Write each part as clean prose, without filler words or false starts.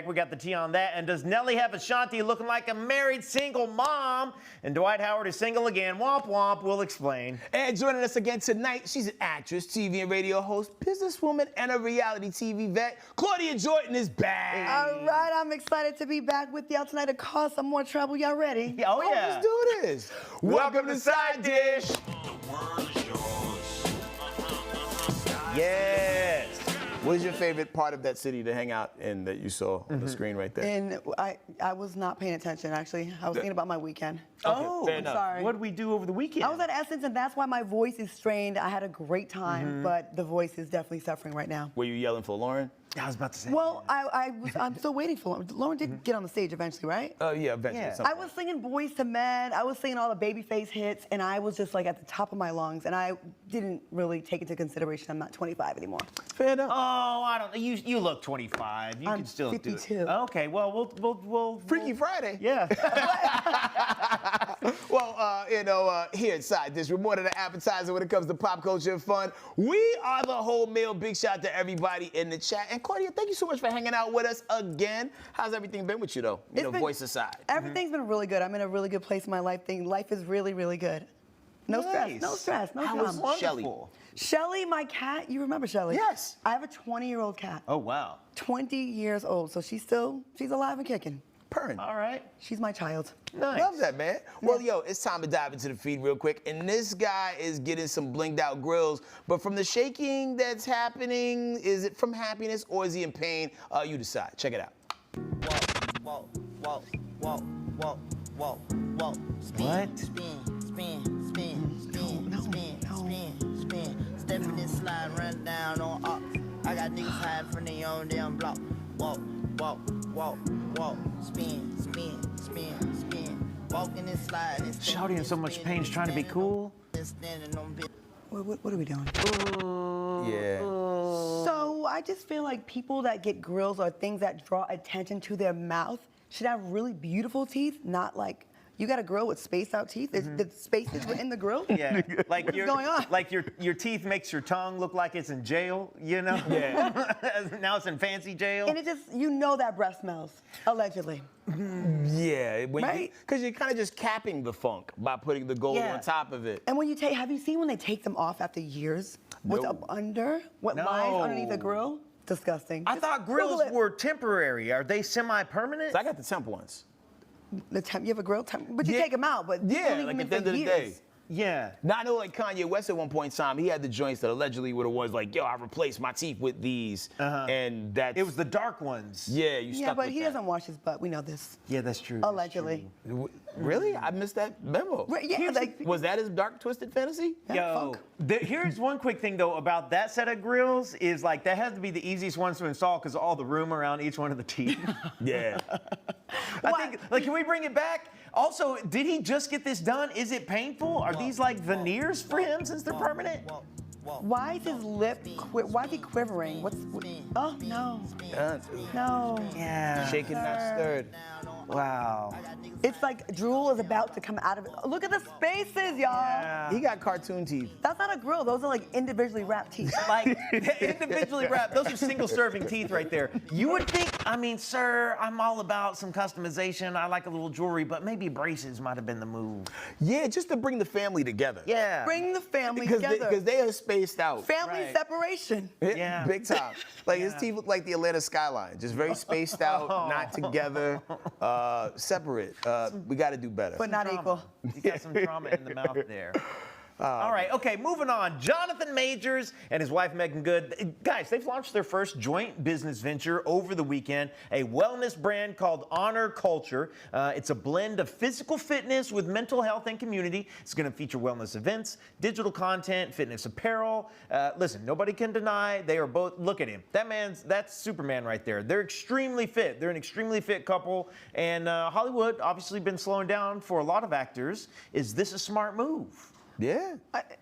We got the tea on that. And does Nelly have Ashanti looking like a married single mom? And Dwight Howard is single again. Womp womp. We'll explain. And joining us again tonight, she's an actress, TV and radio host, businesswoman, and a reality TV vet. Claudia Jordan is back. All right, I'm excited to be back with y'all tonight to cause some more trouble. Y'all ready? Oh, yeah. Let's do this. Welcome to Side Dish. Yes. What is your favorite part of that city to hang out in that you saw on the screen right there? And I was not paying attention, actually. I was thinking about my weekend. Oh, fair I'm enough. sorry. What did we do over the weekend? I was at Essence, and that's why my voice is strained. I had a great time, but the voice is definitely suffering right now. Were you yelling for Lauren? I was about to say. Well, I'm still waiting for Lauren. Lauren did get on the stage eventually, right? Yeah, eventually. Yeah. at some I point. was singing Boys to Men. I was singing all the Babyface hits, and I was just like at the top of my lungs, and I didn't really take into consideration I'm not 25 anymore. Fair enough. Oh, I don't. You look 25. You I'm can still do 52. it. Okay. Well, we'll Freaky Friday. Yeah. Well, here at Side Dish, we're more than an appetizer when it comes to pop culture and fun. We are the whole meal. Big shout out to everybody in the chat. And Claudia, thank you so much for hanging out with us again. How's everything been with you, though? Voice aside. Everything's been really good. I'm in a really good place in my life. Life is really, really good. No stress, Nice. no stress, no How drama. was Shelly? wonderful. Shelly, my cat, you remember Shelly? Yes. I have a 20-year-old cat. Oh, wow. 20 years old, so she's alive and kicking. Purring. All right. She's my child. Nice. Love that, man. Well, yo, it's time to dive into the feed real quick. And this guy is getting some blinged out grills. But from the shaking that's happening, is it from happiness or is he in pain? You decide. Check it out. Whoa, whoa, whoa, whoa, whoa, whoa. What? Spin. Stepping this slide, run down on up. I got niggas hiding from their own damn block. Whoa. Spin. Walking this slide. Shouty in so much pain, is trying to be cool. What are we doing? Yeah. So I just feel like people that get grills or things that draw attention to their mouth should have really beautiful teeth, not like you got a grill with spaced out teeth. The spaces within the grill. Yeah, like What's going on? Like your teeth makes your tongue look like it's in jail, you know? Yeah. Now it's in fancy jail. And it just, that breath smells, allegedly. Yeah. Right? Because you're kind of just capping the funk by putting the gold Yeah. on top of it. And when have you seen when they take them off after years? What's No. up under? What No. lies underneath the grill? Disgusting. I Just thought Google grills it. were temporary. Are they semi-permanent? So I got the temp ones. You have a grill temp, but you Yeah. take them out. But you Yeah, leave like them at in the end for of the years. day. Yeah. Now I know like Kanye West at one point in time, he had the joints that allegedly would have was like, yo, I replaced my teeth with these. And that's... It was the dark ones. Yeah, you Yeah, stuck but with he that. doesn't wash his butt. We know this. Yeah, that's true. Allegedly. Really? I missed that memo. Right, yeah, like, Was that his dark, twisted fantasy? Yo, here's one quick thing though about that set of grills is like that has to be the easiest ones to install because of all the room around each one of the teeth. Yeah. I think, like, can we bring it back? Also, did he just get this done? Is it painful? Are these like veneers for him since they're permanent? why is his lip? Why is he quivering? Oh no, no. Yeah. Shaken, not stirred. Wow. It's like drool is about to come out of it. Look at the spaces, y'all. He got cartoon teeth. That's not a grill. Those are like individually wrapped teeth. Like, individually wrapped. Those are single serving teeth right there. You would think, I mean, sir, I'm all about some customization. I like a little jewelry, but maybe braces might have been the move. Yeah, just to bring the family together. Yeah. Bring the family together. Because they are spaced out. Family Right. separation. Yeah. Big time. Like his teeth look like the Atlanta skyline. Just very spaced out, not together, separate. We got to do better. But not equal. You got some trauma in the mouth there. All right, okay, moving on. Jonathan Majors and his wife, Meagan Good. Guys, they've launched their first joint business venture over the weekend, a wellness brand called Honor Culture. It's a blend of physical fitness with mental health and community. It's going to feature wellness events, digital content, fitness apparel. Listen, nobody can deny they are both, look at him. That's Superman right there. They're extremely fit. They're an extremely fit couple. And Hollywood obviously been slowing down for a lot of actors. Is this a smart move? Yeah.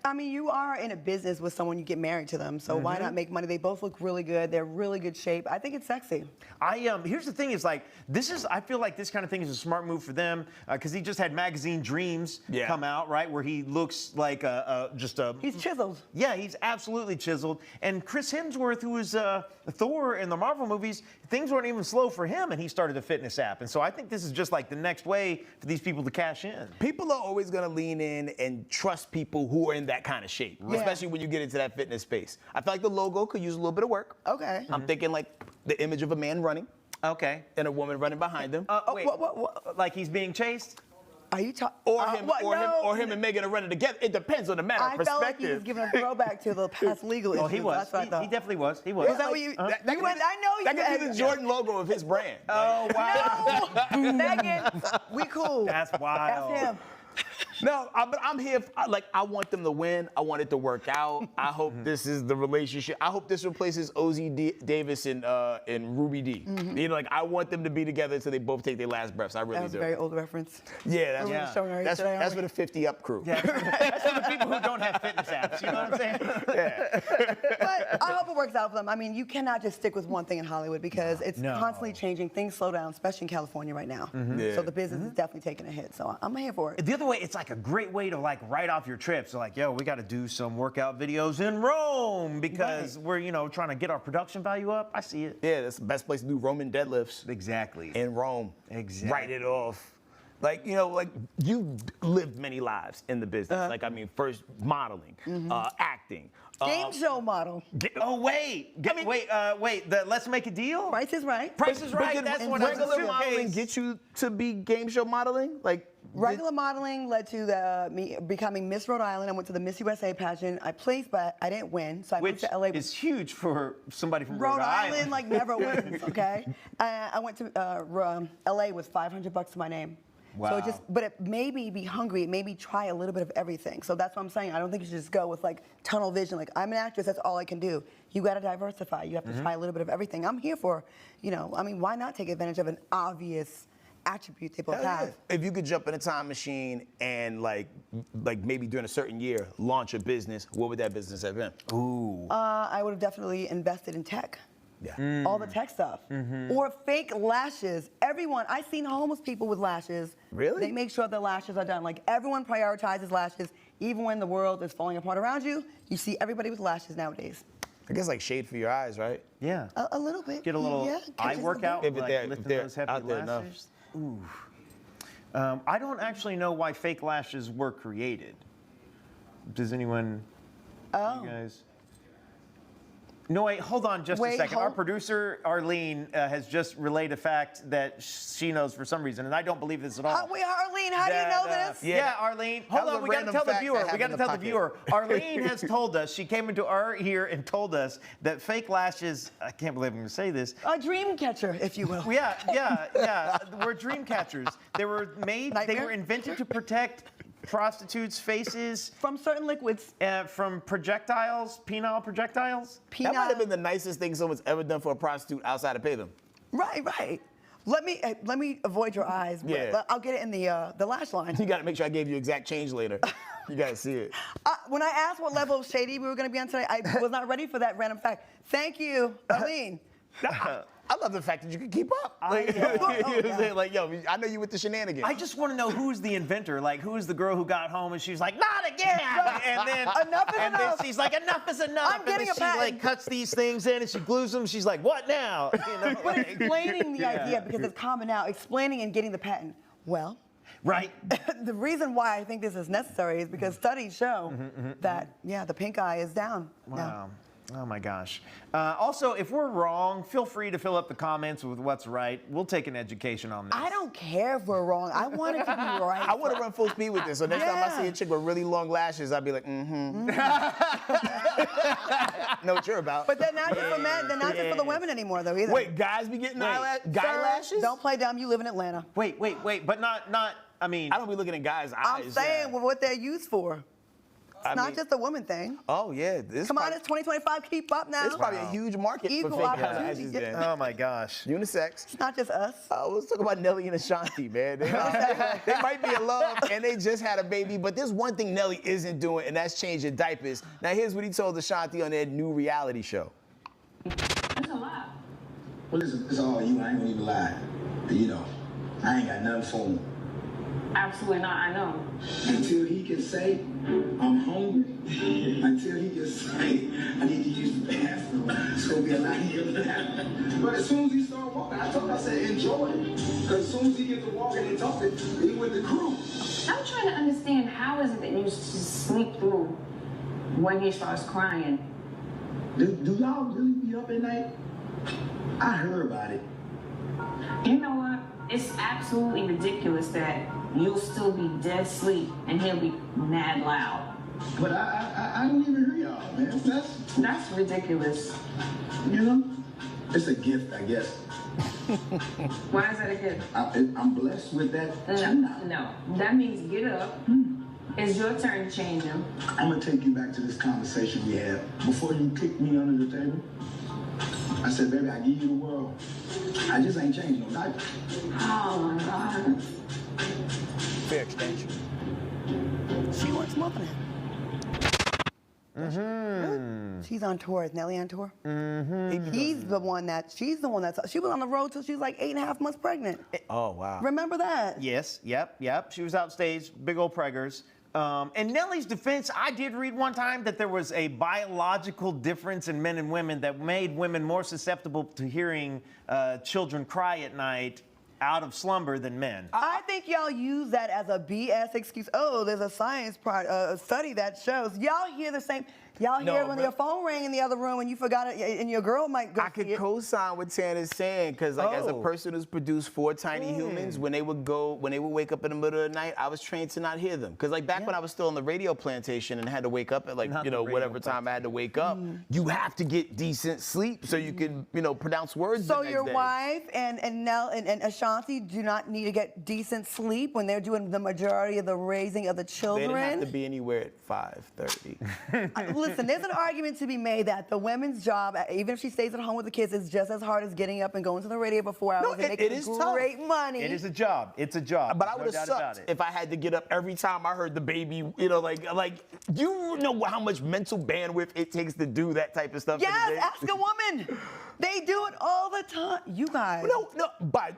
I mean, you are in a business with someone, you get married to them, so why not make money? They both look really good. They're really good shape. I think it's sexy. Here's the thing: is like I feel like this kind of thing is a smart move for them because he just had Magazine Dreams come out, right, where he looks like He's chiseled. Yeah, he's absolutely chiseled. And Chris Hemsworth, who was Thor in the Marvel movies, things weren't even slow for him, and he started a fitness app. And so I think this is just like the next way for these people to cash in. People are always going to lean in and trust people who are in that kind of shape, especially when you get into that fitness space. I feel like the logo could use a little bit of work. Okay. I'm thinking like the image of a man running. Okay. And a woman running behind him. Wait, what? Like he's being chased? Are you talking? Or him and Megan are running together. It depends on the matter of I perspective. felt like he was giving a throwback to the past legal issues. Oh, he was. That's what I thought. He definitely was. He was. Was that what you? That I know you. That could be the Jordan logo of his brand. Oh, wow. No, Megan, we cool. That's wild. That's him. No, but I'm here. I want them to win. I want it to work out. I hope this is the relationship. I hope this replaces Davis and Ruby D. You know, like I want them to be together until they both take their last breaths. I really That was do. a very old reference. Yeah, that's for the 50 up crew. Yeah, that's for the people who don't have fitness apps. You know what I'm saying? But I hope it works out for them. I mean, you cannot just stick with one thing in Hollywood because it's constantly changing. Things slow down, especially in California right now. Yeah. So the business is definitely taking a hit. So I'm here for it. The other way, it's like a great way to like write off your trip. So like, yo, we got to do some workout videos in Rome because we're, trying to get our production value up. I see it. Yeah, that's the best place to do Roman deadlifts. Exactly. In Rome. Exactly. Write it off. Like, like you lived many lives in the business. Like, I mean, first modeling, acting. Game show model. Oh, wait. Wait. Let's Make a Deal? Price is Right. Price is Right. That's when regular modeling get you to be game show modeling? Like, regular modeling led to me becoming Miss Rhode Island. I went to the Miss USA pageant. I placed, but I didn't win. So I went Which to LA. is huge for somebody from Rhode Island, like never wins, okay? I went to LA with $500 to my name. Wow. So but it made me be hungry. It made me try a little bit of everything. So that's what I'm saying. I don't think you should just go with like tunnel vision. Like I'm an actress, that's all I can do. You got to diversify. You have to try a little bit of everything. I'm here for, I mean, why not take advantage of an obvious attribute they both have? If you could jump in a time machine and like maybe during a certain year launch a business, what would that business have been? Ooh. I would have definitely invested in tech. Yeah. All the tech stuff. Or fake lashes. I've seen homeless people with lashes. Really? They make sure their lashes are done. Like everyone prioritizes lashes. Even when the world is falling apart around you, you see everybody with lashes nowadays. I guess like shade for your eyes, right? Yeah. A little bit. Get a little eye catches workout, the If bit. like lifting they're those heavy out there enough. lashes. Ooh. I don't actually know why fake lashes were created. Does anyone? You guys? No, wait, hold on just a second. Our producer, Arlene, has just relayed a fact that she knows for some reason, and I don't believe this at all. Wait, Arlene, how do you know this? Yeah, Arlene. Hold on, we got to tell the viewer. We got to tell the viewer. Arlene has told us, she came into our ear and told us that fake lashes, I can't believe I'm going to say this. A dream catcher, if you will. Yeah. We're dream catchers. They were made, Nightmare? they were invented to protect prostitutes' faces From certain liquids. from projectiles, penile projectiles. That might have been the nicest thing someone's ever done for a prostitute outside of pay them. Right. Let me avoid your eyes. But Yeah. I'll get it in the lash line. You got to make sure I gave you exact change later. You got to see it. When I asked what level of shady we were going to be on today, I was not ready for that random fact. Thank you, Arlene. I love the fact that you can keep up. Like, like, yo, I know you with the shenanigans. I just want to know who's the inventor. Like, who's the girl who got home and she's like, not again. And then Enough. then she's like, enough is enough. I'm getting and a then she patent. like cuts these things in and she glues them. She's like, what now? But explaining the idea, because it's common now, explaining and getting the patent. Well, Right. the reason why I think this is necessary is because studies show that, the pink eye is down. Wow. now. Oh my gosh. Also, if we're wrong, feel free to fill up the comments with what's right. We'll take an education on this. I don't care if we're wrong. I want it to be right. I want to run full speed with this. So next time I see a chick with really long lashes, I'll be like, know what you're about. But they're not just for men. They're not just for the women anymore, though, either. Wait, guys be getting guy lashes? Don't play dumb. You live in Atlanta. Wait. But not. I mean. I don't be looking at guys' eyes. I'm saying what they're used for. It's not just a woman thing. Oh yeah, Come on, it's 2025. Keep up now. It's probably a huge market Equal for fake opportunity. eyelashes. Then. Oh my gosh. Unisex. It's not just us. Let's talk about Nelly and Ashanti, man. They might be in love, and they just had a baby. But there's one thing Nelly isn't doing, and that's changing diapers. Now here's what he told Ashanti on their new reality show. That's a lot. Well, listen, it's all you. I ain't gonna even lie. You know, I ain't got nothing for him. Absolutely not, I know. Until he can say, I'm hungry, until he can say, I need to use the bathroom, it's gonna be a lot easier. But as soon as he started walking, I told him, I said, enjoy it. Because as soon as he gets to walking and talking, he with the crew. I'm trying to understand, how is it that you just sleep through when he starts crying? Do y'all really be up at night? I heard about it. You know what? It's absolutely ridiculous that you'll still be dead asleep and he'll be mad loud. But I don't even hear y'all, man. That's ridiculous. You know, it's a gift, I guess. Why is that a gift? I'm blessed with that. No. That means get up. It's your turn to change him. I'm gonna take you back to this conversation we had before you kicked me under the table. I said, baby, I give you the world. I just ain't changed no diaper. Oh my God. Fair exchange. She wants more than him. Really? She's on tour. Is Nelly on tour? He's the one that, she's the one that, she was on the road till she was like 8.5 months pregnant. Oh wow. Remember that? Yes, yep. She was outstage, big old preggers. In Nelly's defense, I did read one time that there was a biological difference in men and women that made women more susceptible to hearing children cry at night out of slumber than men. I think y'all use that as a BS excuse. Oh, there's a science study that shows. Y'all hear the same. Y'all hear when your phone rang in the other room and you forgot it, and your girl might go. I could co-sign what Tanner's saying, because like as a person who's produced 4 tiny humans, when they would wake up in the middle of the night, I was trained to not hear them. Because like back when I was still on the radio plantation and had to wake up at like whatever time I had to wake up, you have to get decent sleep so you can pronounce words. So the your next day. wife and Nell and Ashanti do not need to get decent sleep when they're doing the majority of the raising of the children. They didn't have to be anywhere at 5:30. Listen, there's an argument to be made that the women's job, even if she stays at home with the kids, is just as hard as getting up and going to the radio for 4 hours and making great money. It is a job. It's a job. But I would have sucked if I had to get up every time I heard the baby, like you know how much mental bandwidth it takes to do that type of stuff. Yes, ask a woman. They do it all the time. You guys. No, but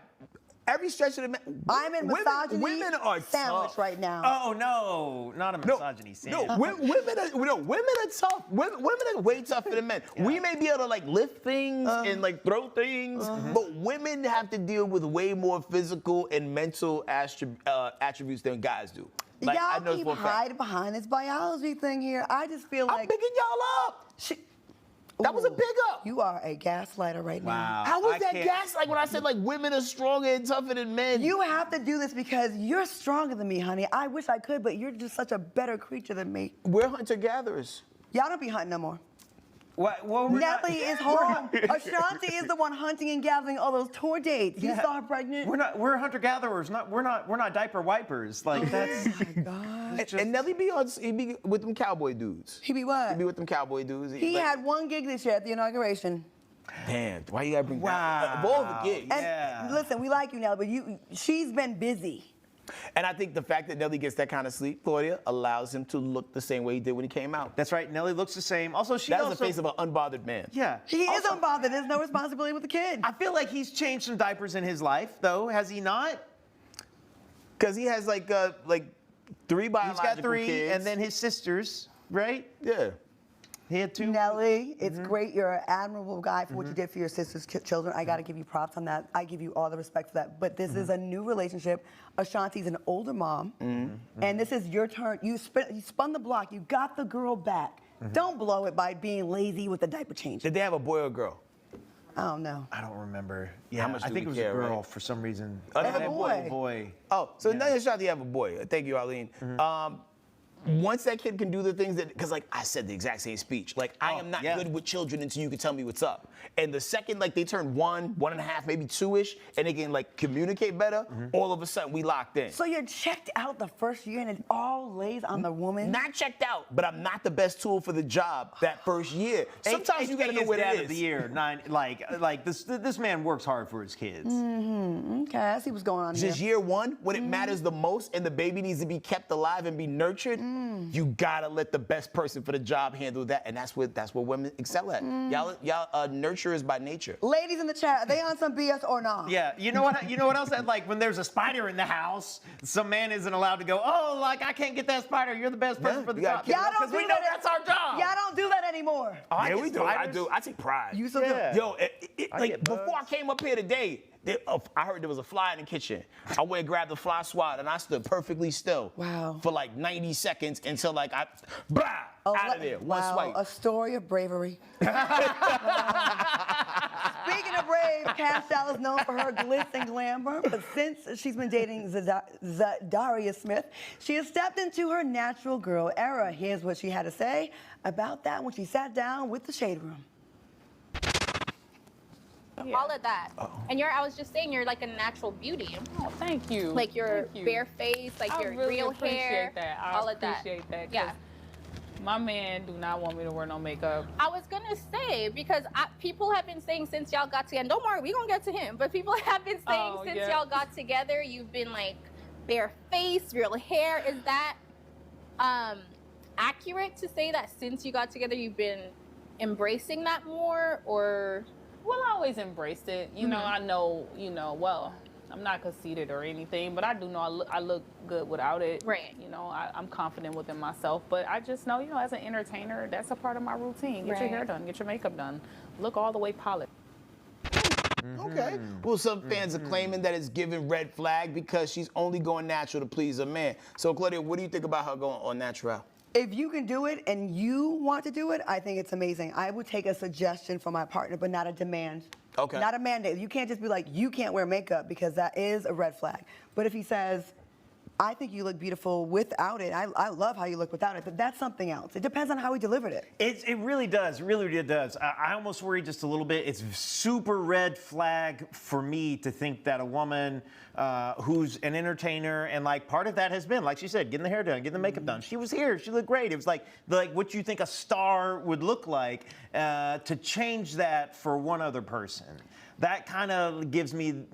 every stretch of the I'm in misogyny women are sandwich tough. right now. Oh no, not a misogyny sandwich. No, women are tough. Women are way tougher than men. Yeah. We may be able to like lift things and like throw things, but women have to deal with way more physical and mental attributes than guys do. Like, y'all keep hiding behind this biology thing here. I just feel like I'm picking y'all up. That was a big up. You are a gaslighter right now. How was that gas? Like when I said like women are stronger and tougher than men. You have to do this because you're stronger than me, honey. I wish I could, but you're just such a better creature than me. We're hunter-gatherers. Y'all don't be hunting no more. Well, Nelly is home. Ashanti is the one hunting and gathering all those tour dates. You saw her pregnant. We're hunter-gatherers. We're not diaper wipers. Like that's. Oh my God. And Nelly be with them cowboy dudes. He be what? He be with them cowboy dudes. He had one gig this year at the inauguration. Damn, why you gotta bring that? Of all the gigs. And listen, we like you, Nelly, but she's been busy. And I think the fact that Nelly gets that kind of sleep, Claudia, allows him to look the same way he did when he came out. That's right. Nelly looks the same. Also, That's the face of an unbothered man. Yeah. He is unbothered. There's no responsibility with the kid. I feel like he's changed some diapers in his life, though. Has he not? Because he has like 3 biological He's got 3, kids. and then his sisters, right? Yeah. He had 2. Nelly, it's great. You're an admirable guy for what you did for your sister's children. I got to give you props on that. I give you all the respect for that. But this is a new relationship. Ashanti's an older mom, and this is your turn. You spun the block. You got the girl back. Don't blow it by being lazy with the diaper change. Did they have a boy or a girl? I don't know. I don't remember. Yeah, How much I do think we it was care, a girl right? for some reason. Oh, they have a boy. Boy. Oh, so Nelly and Ashanti have a boy. Thank you, Arlene. once that kid can do the things that, because like I said the exact same speech, like I am not good with children until you can tell me what's up. And the second like they turn 1, 1.5, maybe 2-ish, and they can like communicate better, all of a sudden we locked in. So you're checked out the first year and it all lays on the woman? Not checked out, but I'm not the best tool for the job that first year. Sometimes you gotta know what it is. Of the year, this man works hard for his kids. Okay, I see what's going on here. Just year 1, when it matters the most and the baby needs to be kept alive and be nurtured, you gotta let the best person for the job handle that, and that's what women excel at. Y'all nurturers by nature. Ladies in the chat, are they on some BS or not? Yeah, you know what? You know what else? Like when there's a spider in the house, some man isn't allowed to go. Oh, like I can't get that spider. You're the best person for the job. Y'all don't because do we know that. that's our job. Y'all don't do that anymore. Oh, yeah, we do. I do. I take pride. You still do? Yo, like before I came up here today, I heard there was a fly in the kitchen. I went and grabbed the fly swat and I stood perfectly still. Wow. For like 90 seconds until like out of there. One swipe. A story of bravery. Speaking of brave, Cash Doll is known for her glitz and glamour, but since she's been dating Zadaria Smith, she has stepped into her natural girl era. Here's what she had to say about that when she sat down with the Shade Room. All of that. And I was just saying, you're like a natural beauty. Oh, thank you. Like your bare face, like I your really real appreciate hair. That. all of that. Appreciate that. Yeah. My man do not want me to wear no makeup. I was gonna say, because people have been saying since y'all got together, don't worry, we gonna get to him, but people have been saying since y'all got together, you've been like bare face, real hair. Is that accurate to say that since you got together, you've been embracing that more, or? Well, I always embraced it. You know, I know, well, I'm not conceited or anything, but I do know I look good without it. Right. You know, I'm confident within myself, but I just know, as an entertainer, that's a part of my routine. Get your hair done, get your makeup done, look all the way polished. Okay. Well, some fans are claiming that it's giving red flag because she's only going natural to please a man. So, Claudia, what do you think about her going on natural? If you can do it and you want to do it, I think it's amazing. I would take a suggestion from my partner, but not a demand. Okay. Not a mandate. You can't just be like, you can't wear makeup, because that is a red flag. But if he says, I think you look beautiful without it, I love how you look without it, but that's something else. It depends on how he delivered it. It really does. It really does. I almost worry just a little bit. It's super red flag for me to think that a woman who's an entertainer, and like part of that has been, like she said, getting the hair done, getting the makeup done. She was here. She looked great. It was like what you think a star would look like, to change that for one other person. That kind of gives me,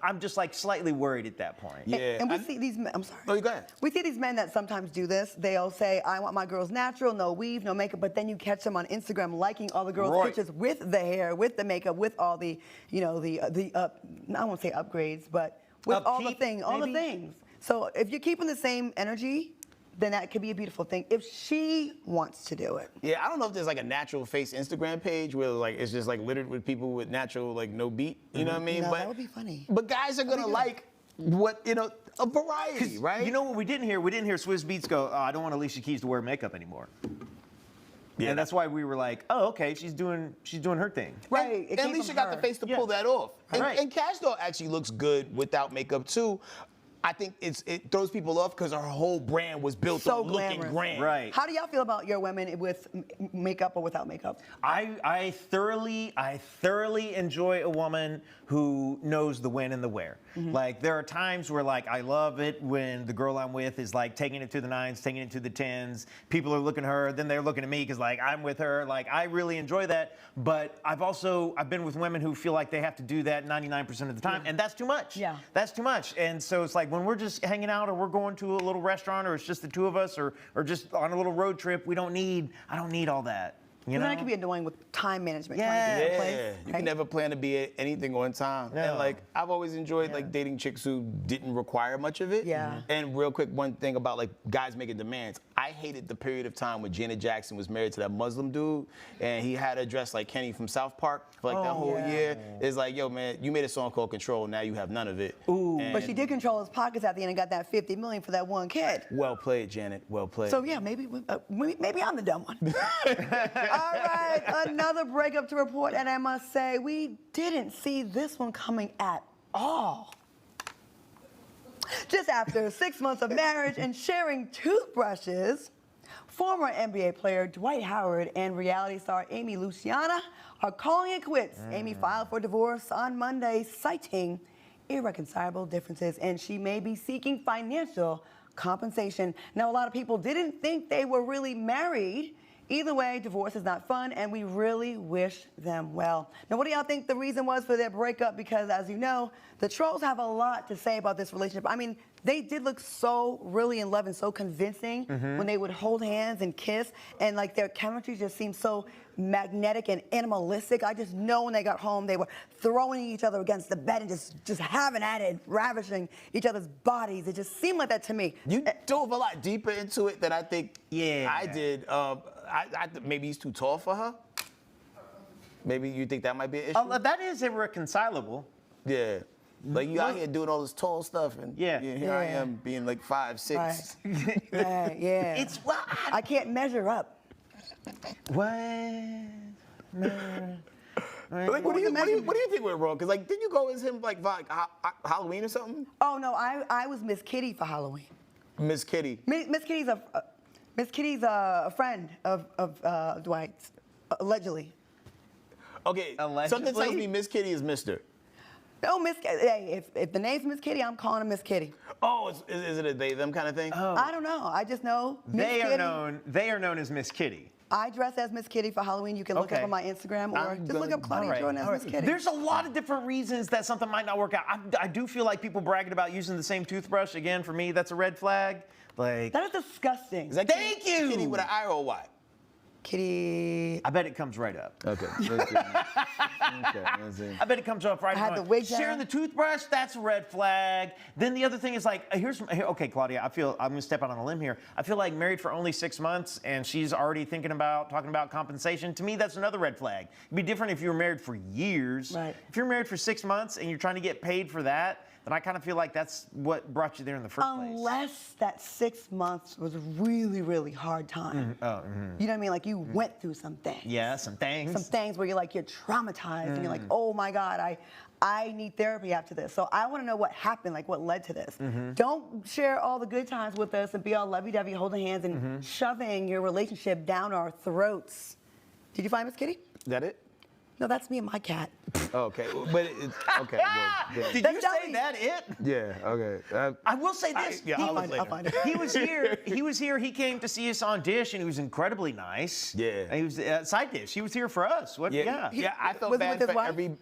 I'm just like slightly worried at that point. Yeah. And we see these men, I'm sorry. No, you go ahead. We see these men that sometimes do this. They'll say, I want my girls natural, no weave, no makeup, but then you catch them on Instagram liking all the girls' pictures with the hair, with the makeup, with all the, I won't say upgrades, but with all the things. So if you're keeping the same energy, then that could be a beautiful thing if she wants to do it. Yeah, I don't know if there's like a natural face Instagram page where like it's just like littered with people with natural like no beat. You know what I mean? No, but that would be funny. But guys are gonna like what a variety, right? You know what we didn't hear? We didn't hear Swizz Beatz go, I don't want Alicia Keys to wear makeup anymore. Yeah, and that's why we were like, oh, okay, she's doing her thing. Right. And Alicia got the face to pull that off. And Cash Doll actually looks good without makeup too. I think it throws people off because her whole brand was built on looking grand. Right. How do y'all feel about your women with makeup or without makeup? I thoroughly enjoy a woman who knows the when and the where. Like there are times where like I love it when the girl I'm with is like taking it to the 9s, taking it to the 10s. People are looking at her, then they're looking at me because like I'm with her. Like I really enjoy that. But I've been with women who feel like they have to do that 99% of the time, and that's too much. Yeah. That's too much. And so it's like when we're just hanging out or we're going to a little restaurant or it's just the two of us or just on a little road trip, I don't need all that. You know? That can be annoying with time management. Yeah. You can never plan to be at anything on time. No. And like I've always enjoyed like dating chicks who didn't require much of it. Yeah. And real quick, one thing about like guys making demands. I hated the period of time when Janet Jackson was married to that Muslim dude, and he had her dressed like Kenny from South Park for like that whole year. It's like, yo, man, you made a song called Control. Now you have none of it. Ooh. But she did control his pockets at the end and got that $50 million for that one kid. Well played, Janet. Well played. So yeah, maybe I'm the dumb one. All right, another breakup to report, and I must say we didn't see this one coming at all. Just after 6 months of marriage and sharing toothbrushes, Former NBA player Dwight Howard and reality star Amy Luciana are calling it quits. Amy filed for divorce on Monday, citing irreconcilable differences, and she may be seeking financial compensation. Now, a lot of people didn't think they were really married. Either way, divorce is not fun, and we really wish them well. Now, what do y'all think the reason was for their breakup? Because, as you know, the trolls have a lot to say about this relationship. I mean, they did look so really in love and so convincing when they would hold hands and kiss, and like their chemistry just seemed so magnetic and animalistic. I just know when they got home, they were throwing each other against the bed and just having at it, ravishing each other's bodies. It just seemed like that to me. You dove a lot deeper into it than I think I did. Maybe he's too tall for her. Maybe you think that might be an issue? That is irreconcilable. Yeah. Like, you out here doing all this tall stuff, and Yeah. here I am being like 5'6". Right, yeah. It's I can't measure up. What? Like, what do you think went wrong? Because, like, didn't you go as him like Halloween or something? Oh no, I was Miss Kitty for Halloween. Miss Kitty. Miss Kitty's a friend of Dwight's, allegedly. Okay. Something tells me Miss Kitty is Mister. No, Miss Kitty. Hey, if the name's Miss Kitty, I'm calling her Miss Kitty. Oh, is it a they them kind of thing? Oh. I don't know. I just know Miss They Kitty. are known as Miss Kitty. I dress as Miss Kitty for Halloween. You can look Okay. up on my Instagram or I'm just look up Claudia Jordan as Miss Kitty. There's a lot of different reasons that something might not work out. I do feel like people bragging about using the same toothbrush. Again, for me, that's a red flag. Like, That is disgusting. Is that Thank you. Kitty with an I or a Y? Kitty. I bet it comes right up. Okay. Let's see. Let's see. I bet it comes up right I had up. the wig down. Sharing the toothbrush, that's a red flag. Then the other thing is like, okay, Claudia, I'm gonna step out on a limb here. I feel like married for only 6 months and she's already talking about compensation. To me, that's another red flag. It'd be different if you were married for years. Right. If you're married for 6 months and you're trying to get paid for that, then I kind of feel like that's what brought you there in the first place. Unless that 6 months was a really, really hard time. You know what I mean? Like you went through some things. Yeah, some things. Some things where you're like, you're traumatized and you're like, oh my God, I need therapy after this. So I want to know what happened, like what led to this. Don't share all the good times with us and be all lovey-dovey, holding hands and shoving your relationship down our throats. Did you find Miss Kitty? Is that it? No, that's me and my cat. Oh, okay. But it's okay. Well, yeah. Did That's you say Nelly. that it? Yeah. Okay. I will say this. I'll find it. He was here. He came to see us on Dish, and he was incredibly nice. Yeah. And he was side Dish. He was here for us. What? Yeah. I felt Was it bad with his for wife? every.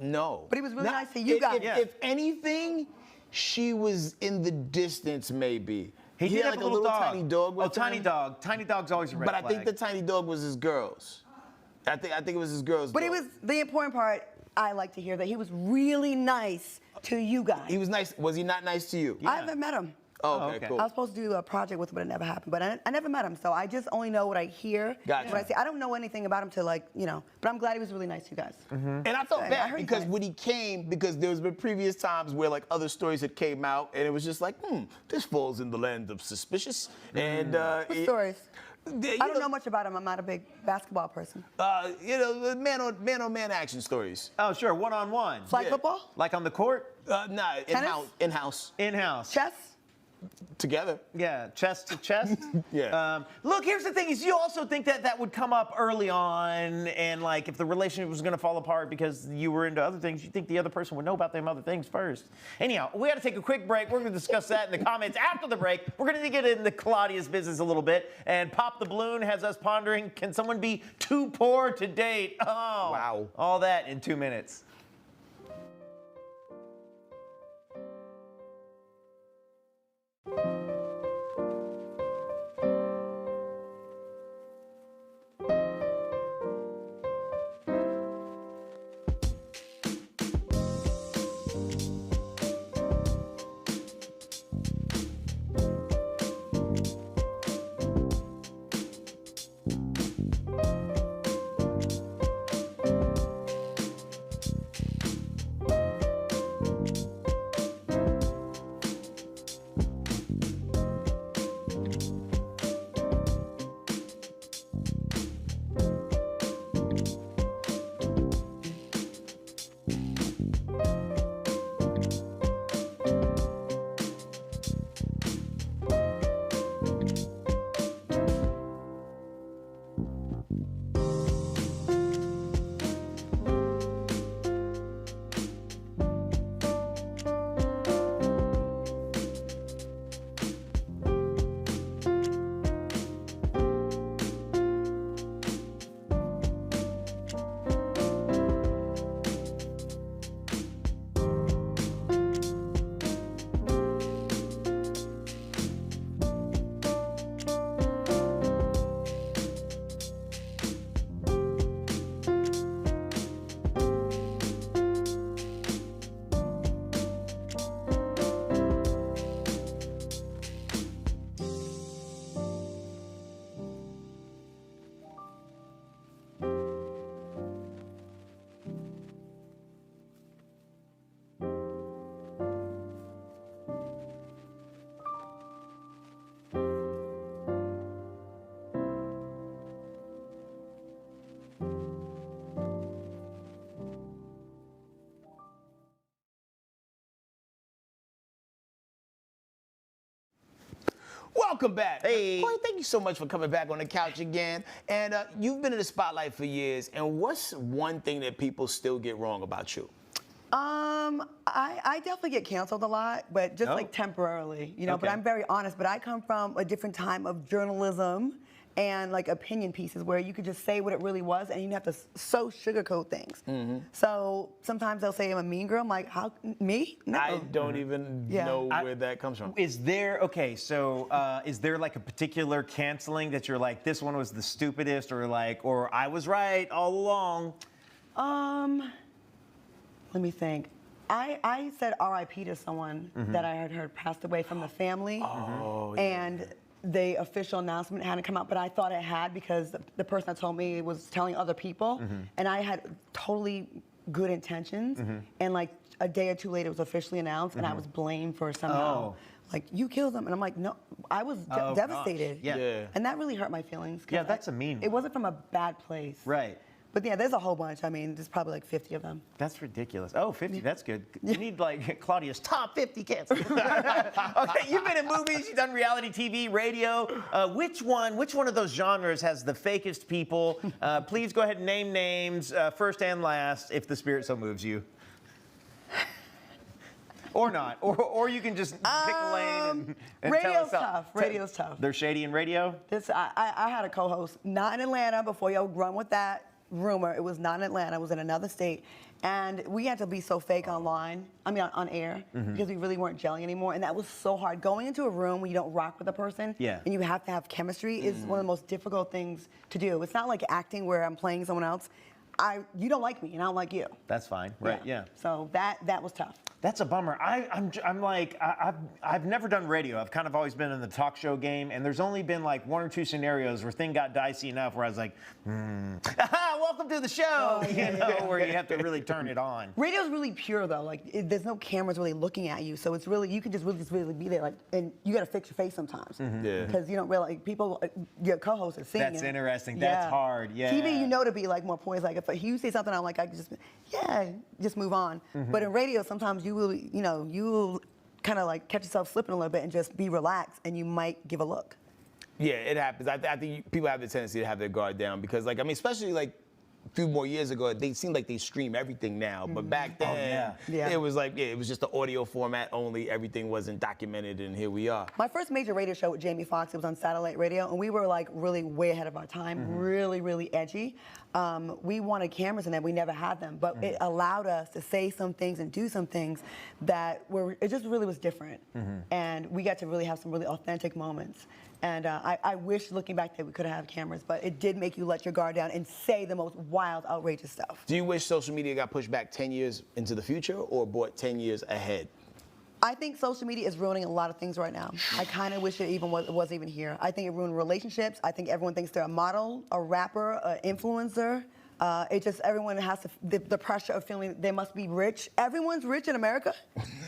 No. But he was really nice to you guys. If anything, she was in the distance, maybe. He did had have like a little dog. tiny dog with Oh, tiny him. dog. Tiny dog's always a red But flag. I think the tiny dog was his girl's. I think it was his girl's. But dog. it was the important part. I like to hear that he was really nice to you guys. He was nice. Was he not nice to you? I haven't met him. Oh, okay, okay. cool. I was supposed to do a project with him, but it never happened. But I never met him, so I just only know what I hear. Gotcha. What I see. I don't know anything about him to like, but I'm glad he was really nice to you guys. And I felt I bad heard because that. when he came, because there was been previous times where like other stories had came out, and it was just like, this falls in the land of suspicious. And What stories? I don't know much about him. I'm not a big basketball person. The man on man action stories. Oh, sure. One-on-one. Flag football? Like on the court? Nah, in-house. In-house. Chess? Together. Yeah, chest to chest. Yeah. Look, here's the thing: is you also think that would come up early on, and like if the relationship was going to fall apart because you were into other things, you think the other person would know about them other things first. Anyhow, we got to take a quick break. We're going to discuss that in the comments after the break. We're going to get into Claudia's business a little bit, and Pop the Balloon has us pondering: can someone be too poor to date? Oh, Wow. All that in 2 minutes. Welcome back. Hey. Corey, thank you so much for coming back on the couch again. And you've been in the spotlight for years. And what's one thing that people still get wrong about you? I definitely get canceled a lot, but just like temporarily, you know, but Okay. I'm very honest. But I come from a different time of journalism and like opinion pieces where you could just say what it really was and you didn't have to so sugarcoat things. So sometimes they'll say I'm a mean girl. I'm like, how, me? No. I don't even know where that comes from. Is there, okay, so is there like a particular canceling that you're like, this one was the stupidest, or like, or I was right all along? Let me think. I said R.I.P. to someone that I had heard passed away from the family. And the official announcement hadn't come out, but I thought it had because the person that told me was telling other people. And I had totally good intentions. And like a day or two later, it was officially announced, and I was blamed for somehow. Like, you killed them. And I'm like, no, I was devastated. Yeah. And that really hurt my feelings. 'Cause Yeah, that's a mean It wasn't from a bad place. Right. But yeah, there's a whole bunch. I mean, there's probably like 50 of them. That's ridiculous. Oh, 50, that's good. You need like Claudia's top 50 cancels. Okay, you've been in movies, you've done reality TV, radio. Which one of those genres has the fakest people? Please go ahead and name names, first and last, if the spirit so moves you. Or not, or you can just pick a lane and radio's tell us. tough. Radio's tough. They're shady in radio? I had a co-host, not in Atlanta, before y'all run with that rumor. It was not in Atlanta, it was in another state. And we had to be so fake online, on air, because we really weren't gelling anymore. And that was so hard. Going into a room where you don't rock with a person, and you have to have chemistry is one of the most difficult things to do. It's not like acting where I'm playing someone else. You don't like me, and I don't like you. That's fine, right, yeah. So that was tough. That's a bummer. I've never done radio. I've kind of always been in the talk show game, and there's only been like one or two scenarios where things got dicey enough where I was like, welcome to the show, where you have to really turn it on. Radio's really pure though. Like there's no cameras really looking at you, so it's really you can just really be there. Like, and you got to fix your face sometimes, because you don't realize people. Your co-host is seeing. That's interesting. That's hard. Yeah. TV, to be like more poised. Like if you say something, I'm like I can just move on. But in radio, sometimes you will, you will kind of like catch yourself slipping a little bit and just be relaxed, and you might give a look. Yeah, it happens. I think people have the tendency to have their guard down because, especially like a few more years ago, they seem like they stream everything now. But back then, it was like, it was just the audio format only. Everything wasn't documented, and here we are. My first major radio show with Jamie Foxx, it was on satellite radio, and we were like really way ahead of our time, really, really edgy. We wanted cameras in there, we never had them, but it allowed us to say some things and do some things that it just really was different. And we got to really have some really authentic moments. And I wish, looking back, that we could have had cameras, but it did make you let your guard down and say the most wild, outrageous stuff. Do you wish social media got pushed back 10 years into the future or brought 10 years ahead? I think social media is ruining a lot of things right now. I kind of wish it wasn't even here. I think it ruined relationships. I think everyone thinks they're a model, a rapper, an influencer. Everyone has the pressure of feeling they must be rich. Everyone's rich in America.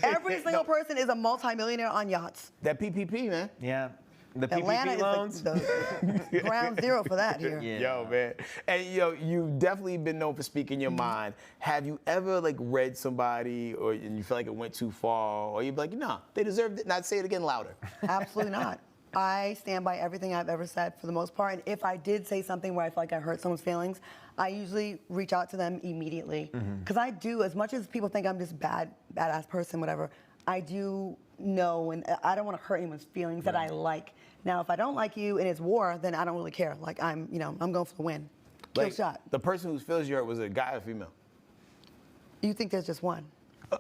Every single person is a multimillionaire on yachts. That PPP, man. Yeah. The PPP Atlanta loans? is the ground zero for that here. Yeah. Yo, man. And you've definitely been known for speaking your mind. Have you ever read somebody and you feel like it went too far, or you'd be like, nah, they deserved it, not say it again louder? Absolutely not. I stand by everything I've ever said for the most part. And if I did say something where I feel like I hurt someone's feelings, I usually reach out to them immediately. Because I do, as much as people think I'm this badass person, whatever, I do know, and I don't want to hurt anyone's feelings that I like. Now, if I don't like you and it's war, then I don't really care. Like I'm going for the win. Kill shot. The person whose feels you hurt was a guy or female? You think there's just one? The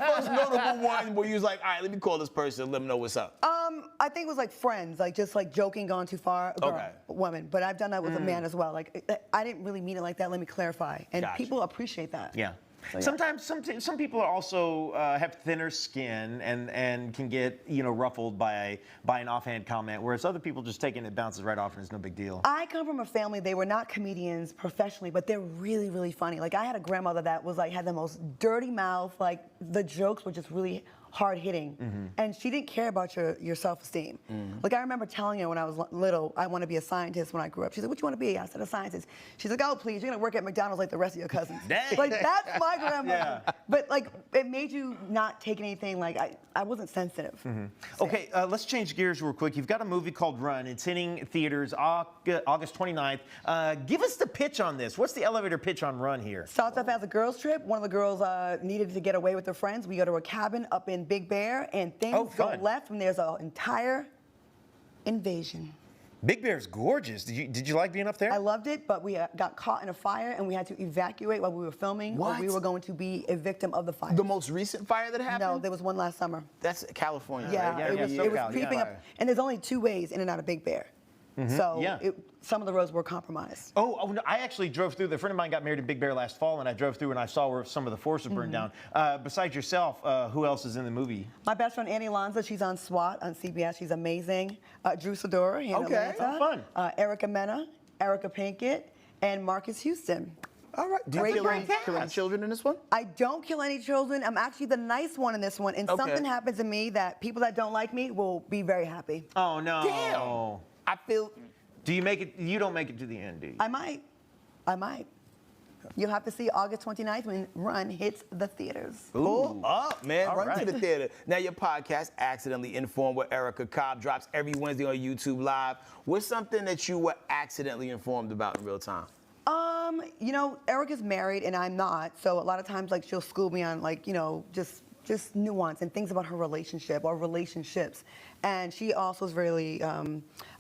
first notable one where you was like, all right, let me call this person and let them know what's up. I think it was like friends, just joking, gone too far. A woman, but I've done that with a man as well. I didn't really mean it like that. Let me clarify, and people appreciate that. Yeah. So, yeah. Sometimes some people also have thinner skin and can get ruffled by an offhand comment, whereas other people just take it and it bounces right off and it's no big deal. I come from a family, they were not comedians professionally, but they're really, really funny. I had a grandmother that was had the most dirty mouth. The jokes were just really hard-hitting. And she didn't care about your self-esteem. Like, I remember telling her when I was little, I want to be a scientist when I grew up. She's like, what do you want to be? I said, a scientist. She's like, oh, please, you're going to work at McDonald's like the rest of your cousins. Dang. Like, that's my grandmother. But, like, it made you not take anything, like, I wasn't sensitive. Okay, let's change gears real quick. You've got a movie called Run. It's hitting theaters August 29th. Give us the pitch on this. What's the elevator pitch on Run here? Starts off as a girls' trip. One of the girls needed to get away with her friends. We go to a cabin up in Big Bear, and things go left, and there's an entire invasion. Big Bear's gorgeous. Did you like being up there? I loved it, but we got caught in a fire, and we had to evacuate while we were filming. Or we were going to be a victim of the fire. The most recent fire that happened? No, there was one last summer. That's California. Yeah, right? it was creeping up, and there's only 2 ways in and out of Big Bear. So some of the roads were compromised. Oh, no, I actually drove through. A friend of mine got married in Big Bear last fall, and I drove through and I saw where some of the forests were burned down. Besides yourself, who else is in the movie? My best friend Annie Lanza, she's on SWAT on CBS. She's amazing. Drew Sidora, here in Atlanta. Fun. Erica Mena, Erica Pinkett, and Marcus Houston. All right. Do you kill any children in this one? I don't kill any children. I'm actually the nice one in this one, and something happens to me that people that don't like me will be very happy. Oh, no. Damn. I feel... Do you make it? You don't make it to the end, do you? I might. You'll have to see August 29th when Run hits the theaters. Pull up, man. All Run to the theater. Now, your podcast, Accidentally Informed with Erica Cobb, drops every Wednesday on YouTube Live. What's something that you were accidentally informed about in real time? You know, Erica's married and I'm not, so a lot of times, like, she'll school me on, like, you know, just nuance and things about her relationship or relationships. And she also is really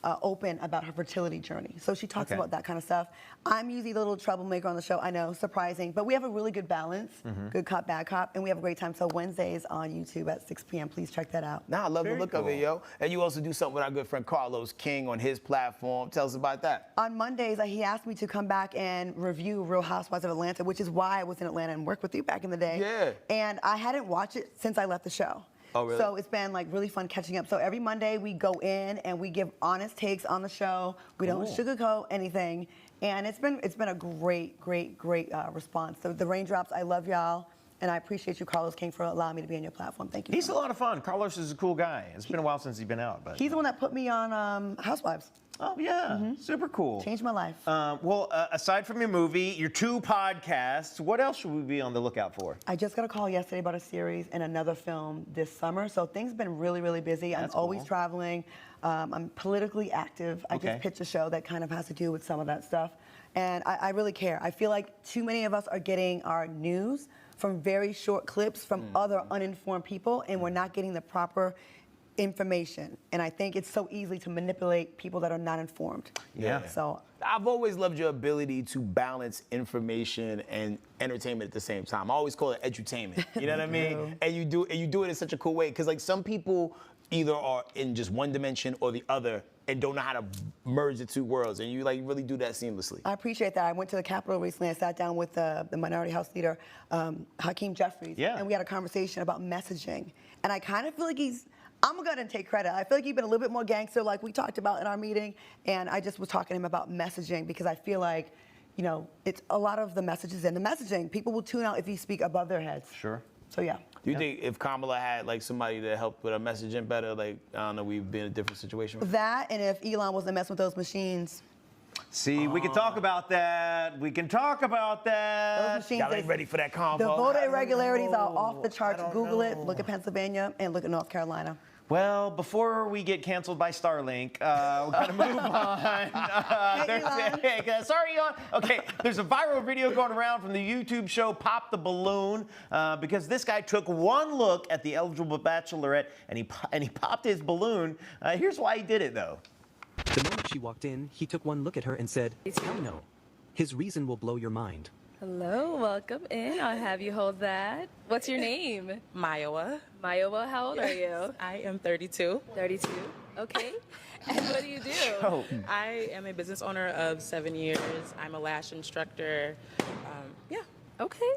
open about her fertility journey. So she talks about that kind of stuff. I'm usually the little troublemaker on the show. I know, surprising. But we have a really good balance, good cop, bad cop, and we have a great time. So Wednesdays on YouTube at 6 p.m. Please check that out. Nah, I love the look of it, yo. And you also do something with our good friend Carlos King on his platform. Tell us about that. On Mondays, he asked me to come back and review Real Housewives of Atlanta, which is why I was in Atlanta and worked with you back in the day. Yeah. And I hadn't watched it since I left the show. Oh, really? So it's been like really fun catching up. So every Monday we go in and we give honest takes on the show. We don't sugarcoat anything, and it's been a great response. The Raindrops, I love y'all, and I appreciate you, Carlos King, for allowing me to be on your platform. Thank you. He's a lot of fun. Carlos is a cool guy. It's been a while since he's been out, but he's the one that put me on Housewives. Oh yeah, super cool. Changed my life. Well, aside from your movie, your 2 podcasts, what else should we be on the lookout for? I just got a call yesterday about a series and another film this summer. So things have been really busy. I'm always traveling. I'm politically active. I just pitched a show that kind of has to do with some of that stuff. And I really care. I feel like too many of us are getting our news from very short clips from other uninformed people, and we're not getting the proper information, and I think it's so easy to manipulate people that are not informed. Yeah. So I've always loved your ability to balance information and entertainment at the same time. I always call it edutainment. You know what I mean? And you do it in such a cool way, because like some people either are in just one dimension or the other and don't know how to merge the 2 worlds, and you like really do that seamlessly. I appreciate that. I went to the Capitol recently. I sat down with the Minority House Leader, Hakeem Jeffries, and we had a conversation about messaging. And I kind of feel like I'm gonna go ahead and take credit. I feel like he's been a little bit more gangster, like we talked about in our meeting, and I just was talking to him about messaging, because I feel like, you know, it's a lot of the messages in the messaging. People will tune out if you speak above their heads. Sure. So yeah. Do you think if Kamala had like somebody to help with our messaging better, like, I don't know, we'd be in a different situation? That, and if Elon wasn't messing with those machines. See, we can talk about that. We can talk about that. Those machines, Y'all ain't ready for that convo. The voter irregularities are off the charts. Google it. Look at Pennsylvania and look at North Carolina. Well, before we get canceled by Starlink, we're going to move on. Sorry, Elon. Okay, there's a viral video going around from the YouTube show Pop the Balloon, because this guy took one look at the eligible bachelorette and he popped his balloon. Here's why he did it, though. The moment she walked in, he took one look at her and said, "Hell no. His reason will blow your mind." Hello, welcome in. I'll have you hold that. What's your name? Mayowa. Mayowa, how old are you? I am 32. 32, okay. And what do you do? Oh. I am a business owner of 7 years. I'm a lash instructor. Yeah. Okay,